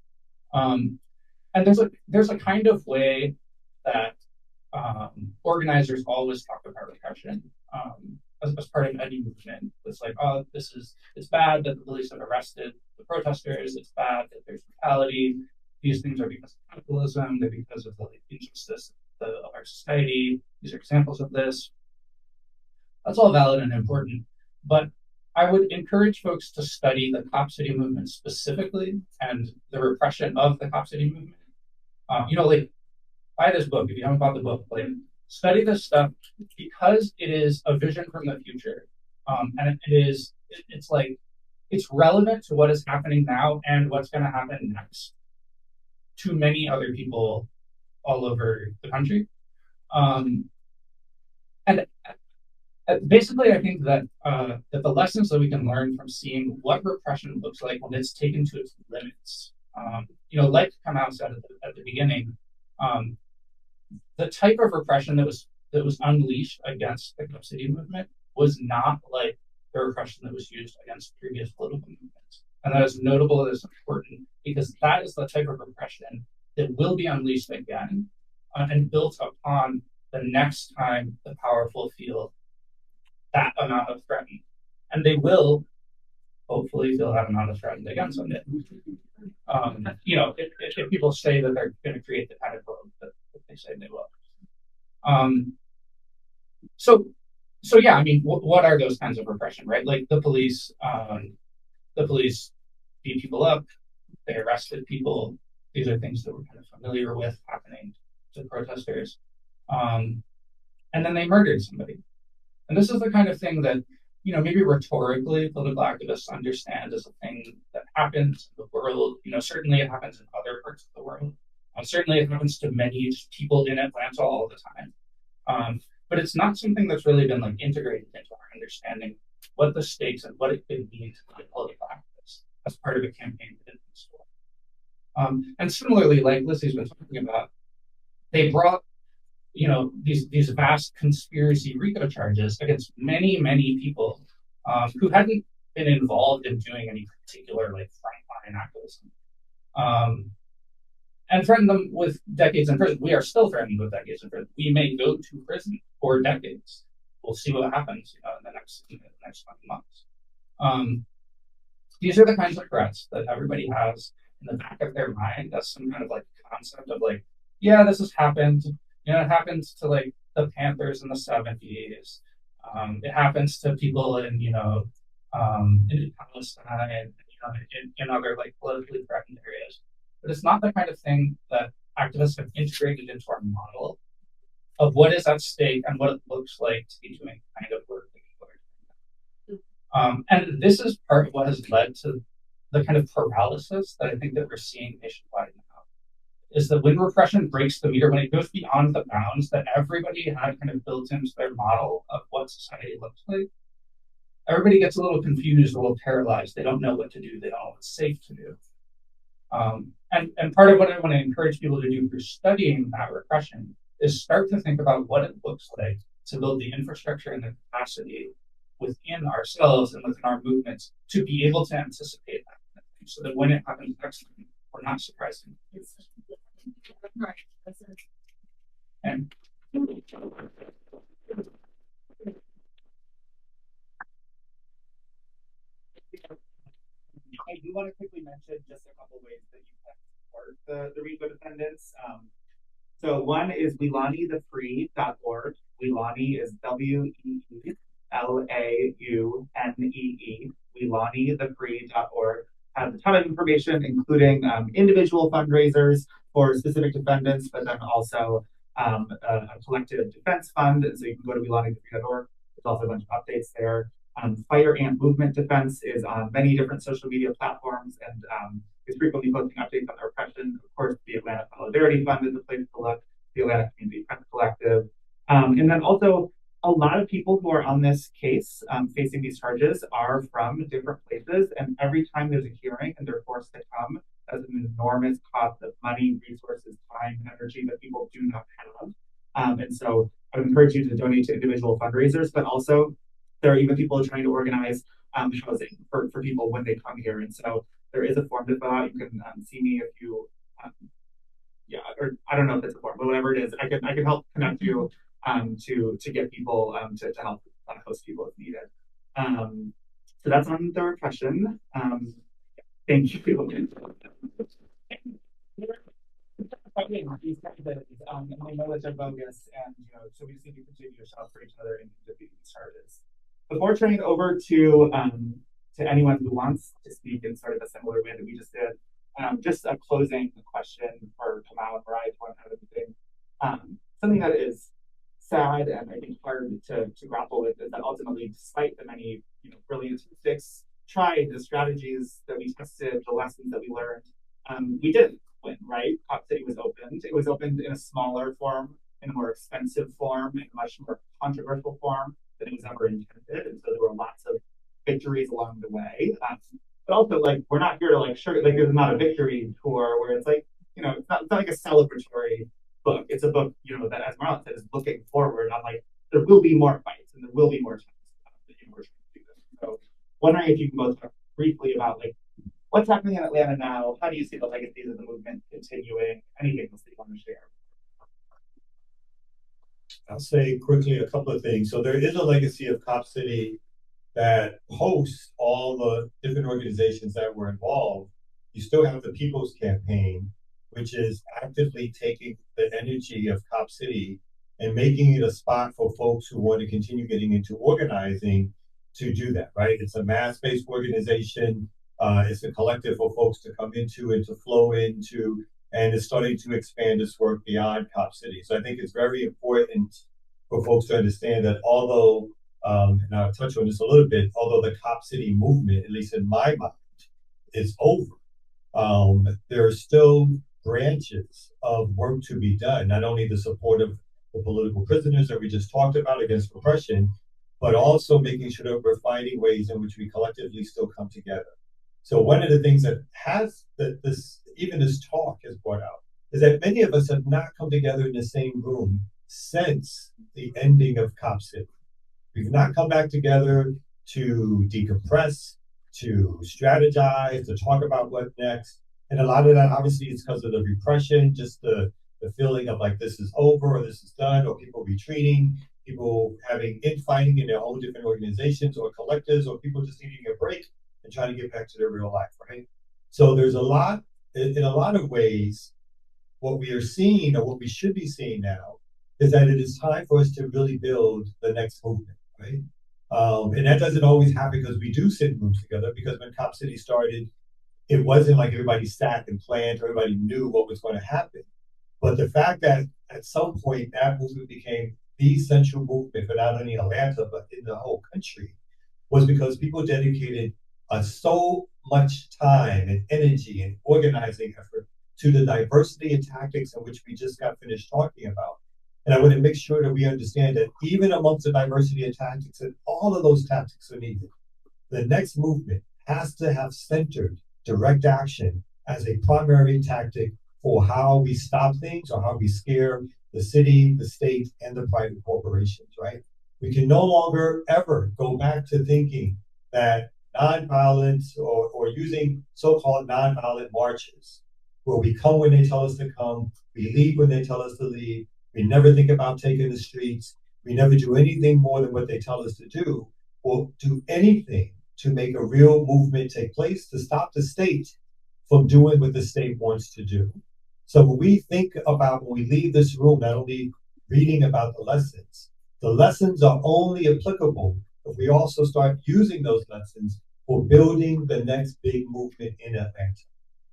And there's a kind of way that organizers always talk about repression as part of any movement. It's like, oh, it's bad that the police have arrested the protesters. It's bad that there's brutality. These things are because of capitalism. They're because of the injustice of our society. These are examples of this. That's all valid and important. But I would encourage folks to study the Cop City movement specifically and the repression of the Cop City movement. Like, buy this book if you haven't bought the book. Like, study this stuff because it is a vision from the future, and it's relevant to what is happening now and what's going to happen next to many other people all over the country. And basically, I think that that the lessons that we can learn from seeing what repression looks like when it's taken to its limits. Like Kamau said at the beginning, the type of repression that was unleashed against the Cop City movement was not like the repression that was used against previous political movements. And that is notable, that is important, because that is the type of repression that will be unleashed again and built upon the next time the powerful feel that amount of threatened. And they will hopefully feel that amount of threatened again someday. If people say that they're going to create the kind of world that they say they will. So yeah, I mean, what are those kinds of repression, right? Like the police beat people up, they arrested people. These are things that we're kind of familiar with happening to protesters. And then they murdered somebody. And this is the kind of thing that, maybe rhetorically political activists understand as a thing that happens in the world. Certainly it happens in other parts of the world. Certainly it happens to many people in Atlanta all the time. But it's not something that's really been like integrated into our understanding what the stakes and what it could mean to be a political activist as part of a campaign within the store. And similarly, like Lizzie's been talking about, they brought these vast conspiracy RICO charges against many, many people who hadn't been involved in doing any particular like frontline activism. And threatened them with decades in prison. We are still threatened with decades in prison. We may go to prison for decades. We'll see what happens, in the next 20 months. These are the kinds of threats that everybody has in the back of their mind as some kind of like concept of like, yeah, this has happened. It happens to like the Panthers in the 70s. It happens to people in Palestine, in other like politically threatened areas. But it's not the kind of thing that activists have integrated into our model of what is at stake and what it looks like to be doing the kind of work that people are doing. And this is part of what has led to the kind of paralysis that I think that we're seeing nationwide now. Is that when repression breaks the meter, when it goes beyond the bounds that everybody had kind of built into their model of what society looks like, everybody gets a little confused, a little paralyzed. They don't know what to do. They don't know what's safe to do. And part of what I want to encourage people to do through studying that repression is start to think about what it looks like to build the infrastructure and the capacity within ourselves and within our movements to be able to anticipate that kind of thing, so that when it happens next time, we're not surprised. Right. And I do want to quickly mention just a couple ways that you can support the RICO defendants. So one is WeelaunEeTheFree.org. Weelaunee is WeelaUnee. WeelaunEeTheFree.org has a ton of information, including individual fundraisers for specific defendants, but then also a collective defense fund. So you can go to WeelaunEeTheFree.org. There's also a bunch of updates there. Fire Ant Movement Defense is on many different social media platforms and is frequently posting updates on the repression. Of course, the Atlanta Solidarity Fund is a place to look, the Atlanta Community Press Collective. And then also, a lot of people who are on this case facing these charges are from different places. And every time there's a hearing and they're forced to come, that's an enormous cost of money, resources, time, energy that people do not have. And so I would encourage you to donate to individual fundraisers, but also there are even people trying to organize housing for people when they come here. And so there is a form to fill out. You can see me if you or I don't know if it's a form, but whatever it is, I can help connect you to get people to help host people if needed. So that's on the repression. Thank you. These candidates, and I know that they're bogus, and so we just need to continue to shout for each other and defeat these charges. Before turning it over to anyone who wants to speak in sort of a similar way that we just did, just a closing question for Kamau and Mariah to have anything. Something that is sad and I think hard to grapple with is that ultimately, despite the many brilliant statistics tried, the strategies that we tested, the lessons that we learned, we didn't win, right? Cop City was opened. It was opened in a smaller form, in a more expensive form, in a much more controversial form than it was ever intended. And so there were lots of victories along the way. But also, we're not here to this is not a victory tour where it's it's not like a celebratory book. It's a book, that, as Marlon said, is looking forward on there will be more fights and there will be more times that we're trying to do this. So, wondering if you can both talk briefly about what's happening in Atlanta now. How do you see the legacies of the movement continuing? Anything else that you want to share? I'll say quickly a couple of things. So there is a legacy of Cop City that hosts all the different organizations that were involved. You still have the People's Campaign, which is actively taking the energy of Cop City and making it a spot for folks who want to continue getting into organizing to do that, right? It's a mass-based organization. It's a collective for folks to come into and to flow into, and it's starting to expand its work beyond Cop City. So I think it's very important for folks to understand that although, and I'll touch on this a little bit, although the Cop City movement, at least in my mind, is over, there are still branches of work to be done, not only the support of the political prisoners that we just talked about against repression, but also making sure that we're finding ways in which we collectively still come together. So one of the things that this talk has brought out is that many of us have not come together in the same room since the ending of Cop City. We've not come back together to decompress, to strategize, to talk about what next. And a lot of that obviously is because of the repression, just the feeling of this is over or this is done, or people retreating, people having infighting in their own different organizations or collectives, or people just needing a break and trying to get back to their real life, right? So there's in a lot of ways, what we are seeing or what we should be seeing now is that it is time for us to really build the next movement, right? And that doesn't always happen because we do sit in rooms together, because when Cop City started, it wasn't like everybody sat and planned, or everybody knew what was going to happen. But the fact that at some point that movement became the central movement for not only Atlanta, but in the whole country, was because people dedicated so much time and energy and organizing effort to the diversity and tactics in which we just got finished talking about. And I want to make sure that we understand that even amongst the diversity and tactics, and all of those tactics are needed, the next movement has to have centered direct action as a primary tactic for how we stop things or how we scare the city, the state, and the private corporations, right? We can no longer ever go back to thinking that nonviolence or using so-called nonviolent marches, where we come when they tell us to come, we leave when they tell us to leave, we never think about taking the streets, we never do anything more than what they tell us to do, or do anything to make a real movement take place to stop the state from doing what the state wants to do. So when we think about, when we leave this room, not only reading about the lessons are only applicable if we also start using those lessons for building the next big movement in Atlanta.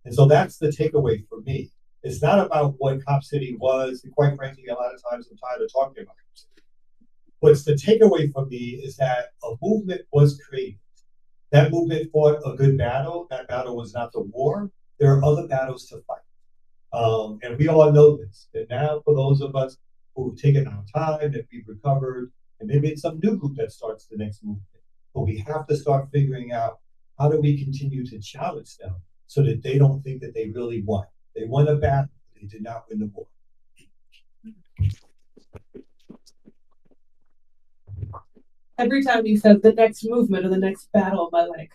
And so that's the takeaway for me. It's not about what Cop City was, and quite frankly, a lot of times I'm tired of talking about Cop City. What's the takeaway for me is that a movement was created. That movement fought a good battle. That battle was not the war. There are other battles to fight. And we all know this. And now for those of us who've taken our time, that we've recovered, and maybe it's some new group that starts the next movement. But we have to start figuring out, how do we continue to challenge them so that they don't think that they really won. They won a battle, but they did not win the war. Every time you said the next movement or the next battle, my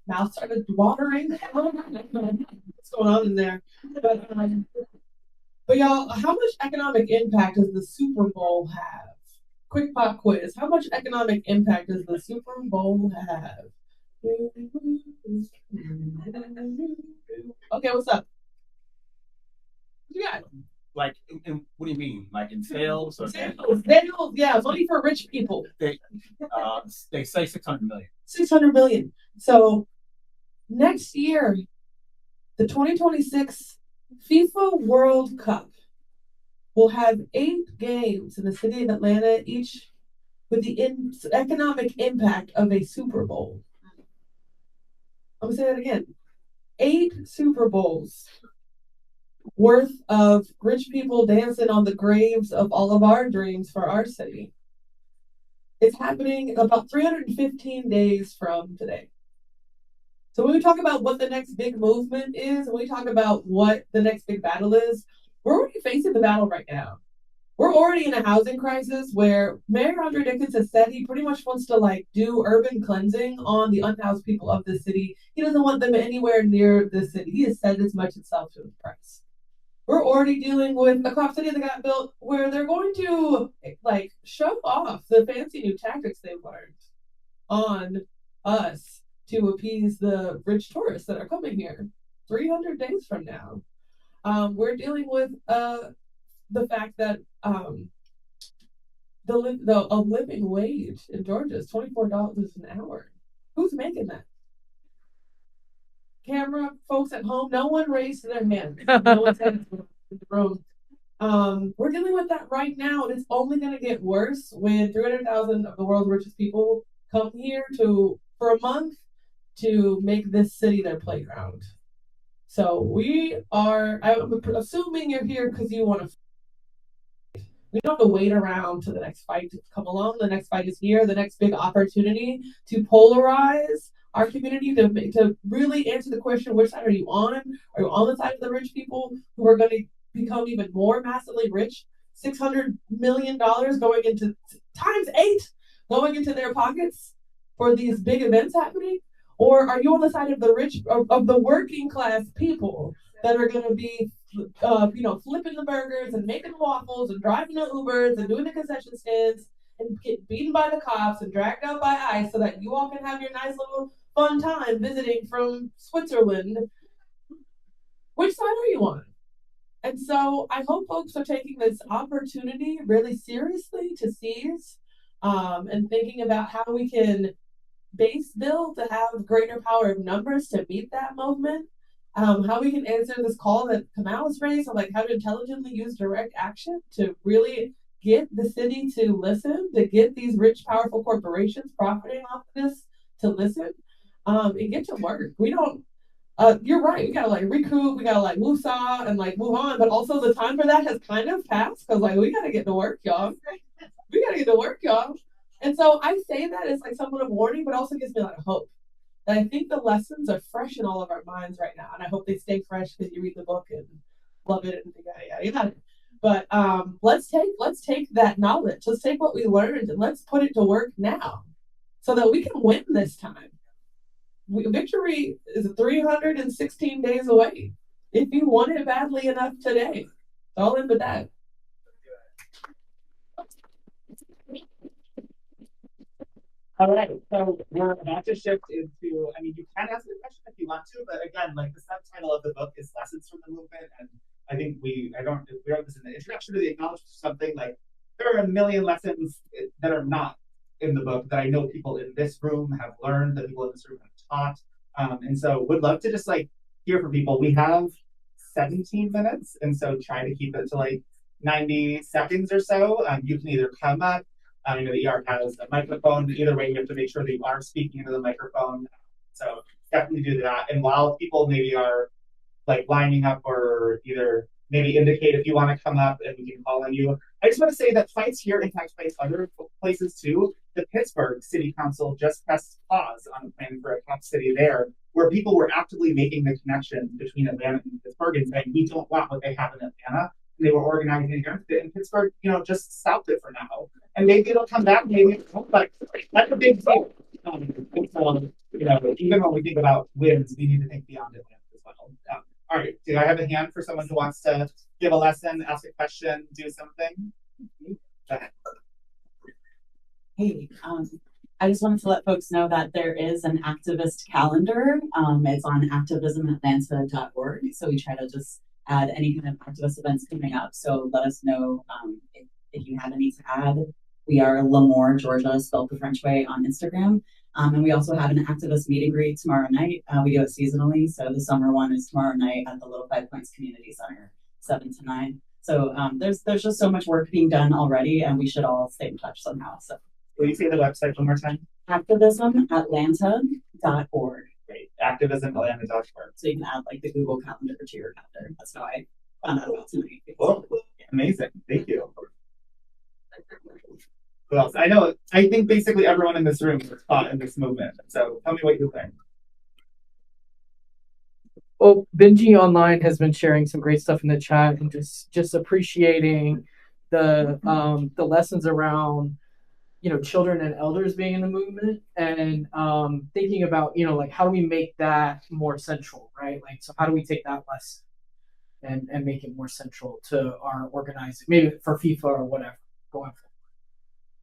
mouth started watering. What's going on in there? But y'all, how much economic impact does the Super Bowl have? Quick pop quiz. How much economic impact does the Super Bowl have? Okay, what's up? What you got? Like, what do you mean? Like in sales? Or Sales, yeah, money for rich people. They say 600 million. 600 million. So next year, the 2026 FIFA World Cup will have 8 games in the city of Atlanta, each with the economic impact of a Super Bowl. I'm gonna say that again. 8 Super Bowls worth of rich people dancing on the graves of all of our dreams for our city. It's happening about 315 days from today. So when we talk about what the next big movement is, when we talk about what the next big battle is, we're already facing the battle right now. We're already in a housing crisis where Mayor Andre Dickens has said he pretty much wants to do urban cleansing on the unhoused people of the city. He doesn't want them anywhere near the city. He has said as much himself to his press. We're already dealing with a cop city that got built where they're going to show off the fancy new tactics they've learned on us to appease the rich tourists that are coming here 300 days from now. We're dealing with the fact that a living wage in Georgia is $24 an hour. Who's making that? Camera folks at home, no one raised their hand. No one's in the room. We're dealing with that right now, and it's only going to get worse when 300,000 of the world's richest people come here for a month to make this city their playground. So I'm assuming you're here because you want to. We don't have to wait around to the next fight to come along. The next fight is here. The next big opportunity to polarize our community, to really answer the question, which side are you on? Are you on the side of the rich people who are going to become even more massively rich? $600 million going into times 8 going into their pockets for these big events happening? Or are you on the side of the rich, of the working class people that are going to be flipping the burgers and making waffles and driving the Ubers and doing the concession stands and get beaten by the cops and dragged out by ICE so that you all can have your nice little fun time visiting from Switzerland? Which side are you on? And so I hope folks are taking this opportunity really seriously to seize and thinking about how we can base build to have greater power of numbers to meet that movement. How we can answer this call that Kamau has raised of how to intelligently use direct action to really get the city to listen, to get these rich, powerful corporations profiting off of this to listen and get to work. We don't, you're right, we gotta recoup, we gotta woosah and move on, but also the time for that has kind of passed because we gotta get to work, y'all. We gotta get to work, y'all. And so I say that as somewhat of a warning, but also gives me a lot of hope. And I think the lessons are fresh in all of our minds right now. And I hope they stay fresh because you read the book and love it and yada, yada. But let's take that knowledge. Let's take what we learned and let's put it to work now so that we can win this time. Victory is 316 days away. If you want it badly enough today, it's all in with that. All right, so we're about to shift into, you can ask the question if you want to, but again, the subtitle of the book is Lessons from the Movement, and I think we wrote this in the introduction to the acknowledgement of something, there are a million lessons that are not in the book that I know people in this room have learned, that people in this room have taught, and so would love to just hear from people. We have 17 minutes, and so try to keep it to 90 seconds or so. You can either come up, the ER has a microphone. Either way, you have to make sure that you are speaking into the microphone. So definitely do that. And while people maybe are lining up or either maybe indicate if you want to come up and we can call on you. I just want to say that fights here impact fights other places too. The Pittsburgh City Council just pressed pause on a plan for a cap city there, where people were actively making the connection between Atlanta and Pittsburgh and saying, we don't want what they have in Atlanta. They were organizing against it, and Pittsburgh, just stopped it for now. And maybe it'll come back, maybe it won't, but that's a big deal. Even when we think about wins, we need to think beyond Atlanta as well. All right, do I have a hand for someone who wants to give a lesson, ask a question, do something? Go ahead. Hey, I just wanted to let folks know that there is an activist calendar. It's on activismatlanta.org. So we try to just add any kind of activist events coming up. So let us know if you have any to add. We are Lemoore, Georgia, spelled the French way on Instagram. And we also have an activist meet and greet tomorrow night. We do it seasonally. So the summer one is tomorrow night at the Little Five Points Community Center, 7 to 9. So there's just so much work being done already, and we should all stay in touch somehow. So will you say the website one more time? activismatlanta.org. Great. Activismatlanta.org. So you can add like the Google Calendar to your calendar. That's how I found out about tonight. Well, amazing. Thank you. Who else? I think basically everyone in this room was caught in this movement. So tell me what you think. Well, Benji online has been sharing some great stuff in the chat and just appreciating the lessons around, children and elders being in the movement, and thinking about, like, how do we make that more central, right? Like, so how do we take that lesson and make it more central to our organizing, maybe for FIFA or whatever going forward.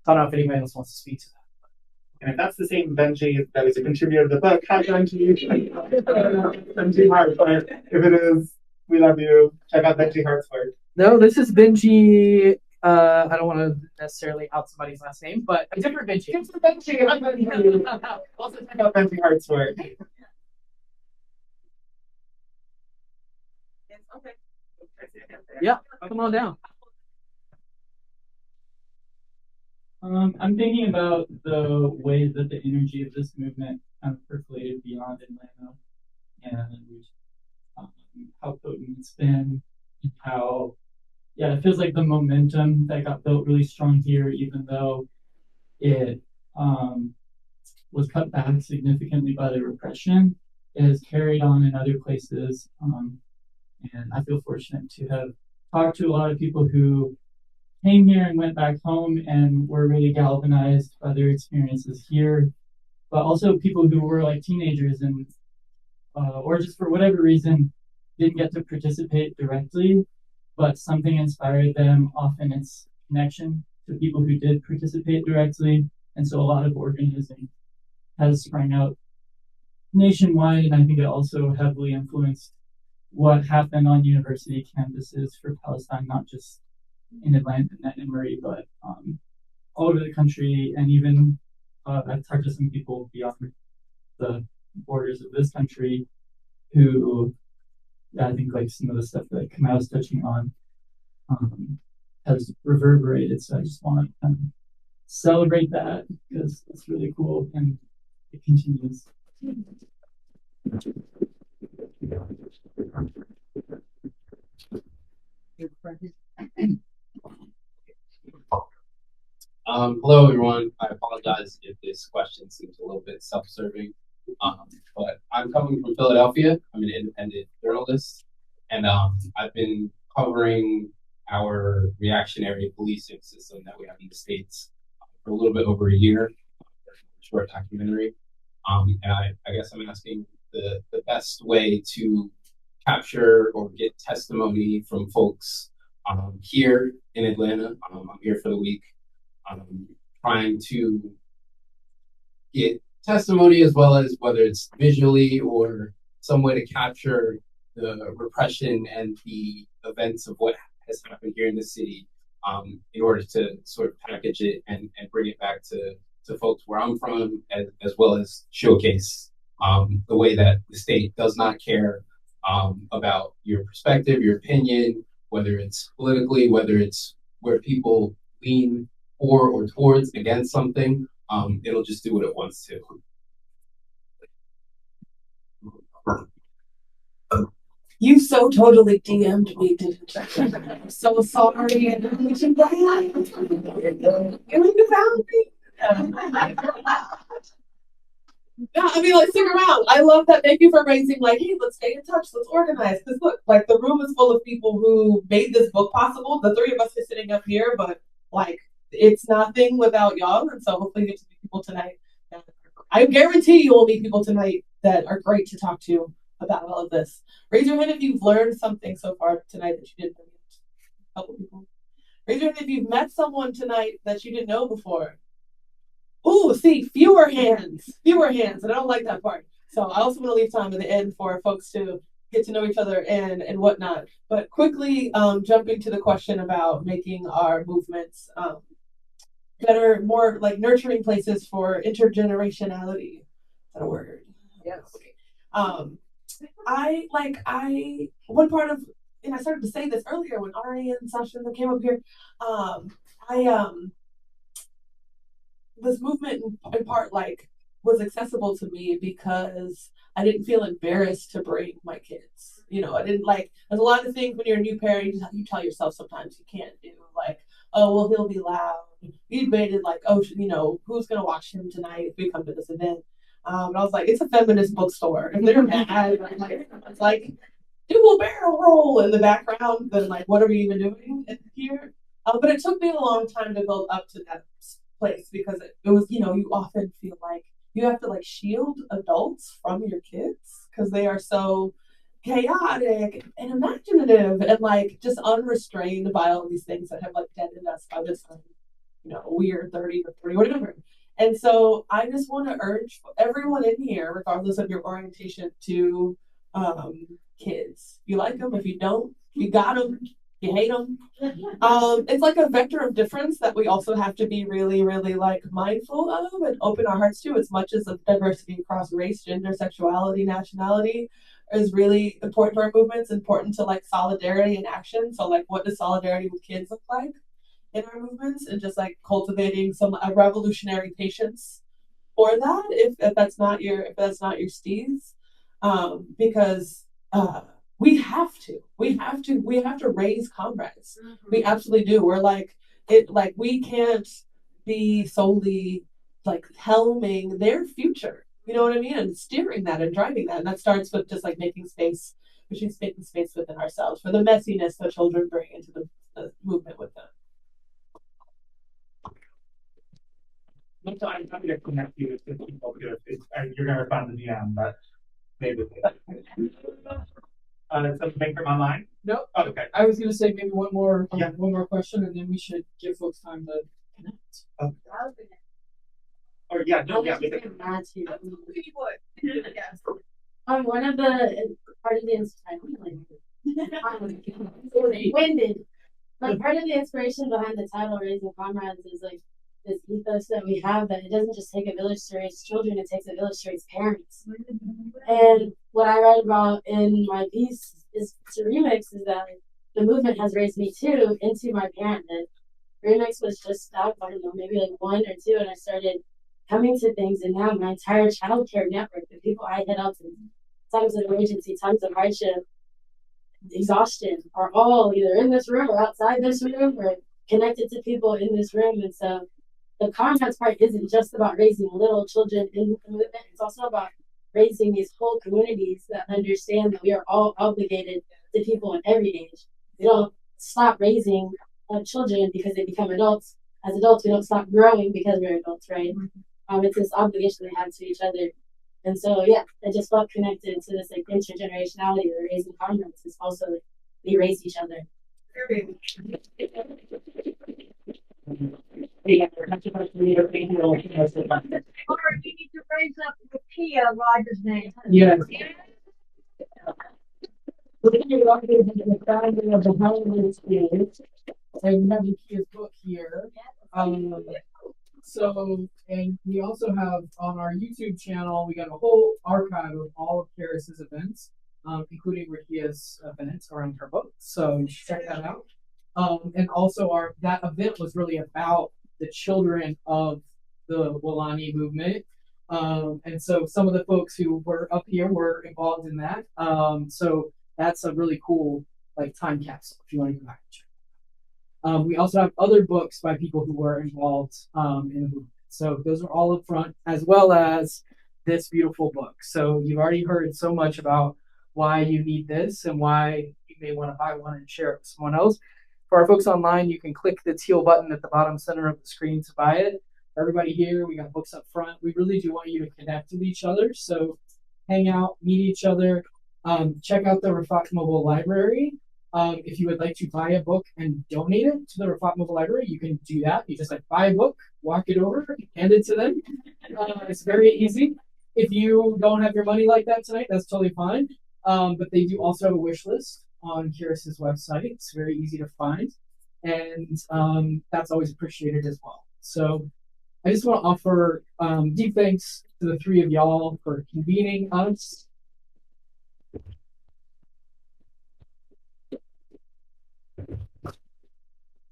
I don't know if anybody else wants to speak to that. And if that's the same Benji that was a contributor to the book, hi Benji. Benji Hartford. If it is, we love you. Check out Benji Hartford. No, this is Benji. I don't want to necessarily out somebody's last name, but a different Benji. Different Benji. I'm Benji. Also check out Benji Hartford. Okay. Yeah, come on down. I'm thinking about the ways that the energy of this movement kind of percolated beyond Atlanta, and how potent it's been, and how, it feels like the momentum that got built really strong here, even though it was cut back significantly by the repression, it has carried on in other places. And I feel fortunate to have talked to a lot of people who came here and went back home and were really galvanized by their experiences here, but also people who were like teenagers and or just for whatever reason didn't get to participate directly, but something inspired them. Often it's connection to people who did participate directly, and so a lot of organizing has sprung out nationwide, and I think it also heavily influenced what happened on university campuses for Palestine, not just in Atlanta and Marie, but all over the country, and even I've talked to some people beyond the borders of this country who, I think like some of the stuff that Kamau is touching on has reverberated. So I just want to celebrate that because it's really cool and it continues. Hello, everyone. I apologize if this question seems a little bit self-serving, but I'm coming from Philadelphia. I'm an independent journalist, and I've been covering our reactionary policing system that we have in the States for a little bit over a year, a short documentary. And I guess I'm asking the best way to capture or get testimony from folks here in Atlanta. I'm here for the week. Trying to get testimony as well as whether it's visually or some way to capture the repression and the events of what has happened here in the city in order to sort of package it and bring it back to folks where I'm from, as well as showcase the way that the state does not care about your perspective, your opinion, whether it's politically, whether it's where people lean for or towards against something, it'll just do what it wants to. You so totally DM'd me, didn't you? I'm so sorry. And I'm like, you found me. Yeah, I mean, like, stick around. I love that. Thank you for raising, like, hey, let's stay in touch. Let's organize. Because look, like, the room is full of people who made this book possible. The three of us are sitting up here, but like, it's nothing without y'all. And so hopefully you get to meet people tonight. I guarantee you will meet people tonight that are great to talk to about all of this. Raise your hand if you've learned something so far tonight that you didn't know yet. A couple people. Raise your hand if you've met someone tonight that you didn't know before. Ooh, see, fewer hands, and I don't like that part. So I also want to leave time at the end for folks to get to know each other and whatnot. But quickly jumping to the question about making our movements better, more like nurturing places for intergenerationality. Is that a word? Yes. Okay. One part of, and I started to say this earlier when Ari and Sasha came up here. This movement in part like was accessible to me because I didn't feel embarrassed to bring my kids. You know, I didn't like, there's a lot of things when you're a new parent, you tell yourself sometimes you can't do, like, oh, well, he'll be loud. We debated like, oh, you know, who's going to watch him tonight if we come to this event? And I was like, it's a feminist bookstore. And they're mad. It's like, do a barrel roll in the background. Then like, what are we even doing here? But it took me a long time to build up to that place because it was, you know, you often feel like you have to like shield adults from your kids because they are so chaotic and imaginative and like just unrestrained by all these things that have like deadened us by this time, you know, we're 30 or 40, whatever. And so I just want to urge everyone in here, regardless of your orientation, to kids. If you like them, if you don't, you got them. You hate them. It's like a vector of difference that we also have to be really, really like mindful of and open our hearts to, as much as the diversity across race, gender, sexuality, nationality is really important to our movements, important to like solidarity and action. So like what does solidarity with kids look like in our movements, and just like cultivating some revolutionary patience for that if that's not your steez. Because we have to raise comrades. Mm-hmm. We absolutely do. We're like it, like we can't be solely like helming their future. You know what I mean? And steering that and driving that. And that starts with just like making space within ourselves for the messiness that children bring into the movement with them. So I'm happy to connect you with people because you're going to respond to the DM, but maybe. Something from online? No. Oh, okay. I was going to say maybe one more question, and then we should give folks time to connect. Okay. Or yeah, no, yeah. One of the part of the winded. But part of the inspiration behind the title "Raising Comrades" is like this ethos that we have that it doesn't just take a village to raise children; it takes a village to raise parents. And what I write about in my piece is to remix is that the movement has raised me too into my parenthood. Remix was just out, I don't know, maybe like 1 or 2, and I started coming to things, and now my entire childcare network, the people I hit up in times of emergency, times of hardship, exhaustion, are all either in this room or outside this room or connected to people in this room. And so the comrades part isn't just about raising little children in the movement, it's also about raising these whole communities that understand that we are all obligated to people in every age. We don't stop raising children because they become adults. As adults, we don't stop growing because we're adults, right? It's this obligation they have to each other. And so, yeah, I just felt connected to this like intergenerationality of raising comrades. It's also like we raise each other. Or you need to raise up the Kia Rogers' name. Yes. And we have Kia's book here. So, and we also have on our YouTube channel, we got a whole archive of all of Charis's events, including Rikia's events around her book. So you should check that out. And also that event was really about the children of the Weelaunee movement. And so some of the folks who were up here were involved in that. So that's a really cool like time capsule if you want to go back and check. We also have other books by people who were involved in the movement. So those are all up front, as well as this beautiful book. So you've already heard so much about why you need this and why you may want to buy one and share it with someone else. For our folks online, you can click the teal button at the bottom center of the screen to buy it. For everybody here, we got books up front. We really do want you to connect with each other. So hang out, meet each other, Check out the Rafat Mobile Library. If you would like to buy a book and donate it to the Rafat Mobile Library, you can do that. You just like buy a book, walk it over, hand it to them. It's very easy. If you don't have your money like that tonight, that's totally fine. But they do also have a wish list on Charis's website. It's very easy to find, and that's always appreciated as well. So I just want to offer deep thanks to the three of y'all for convening us.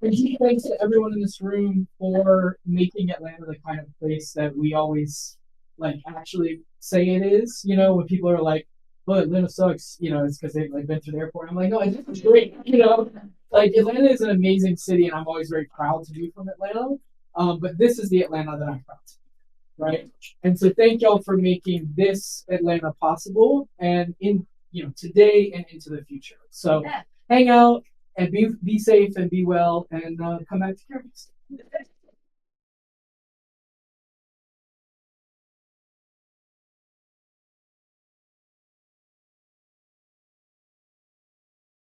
And deep thanks to everyone in this room for making Atlanta the kind of place that we always like actually say it is. You know, when people are like, "Well, Atlanta sucks," you know, it's because they've like been through the airport. I'm like, no, it's great. You know, like Atlanta is an amazing city, and I'm always very proud to be from Atlanta. But this is the Atlanta that I'm proud to be, right? And so thank y'all for making this Atlanta possible, and in today and into the future. So hang out and be safe and be well, and come back to Charis.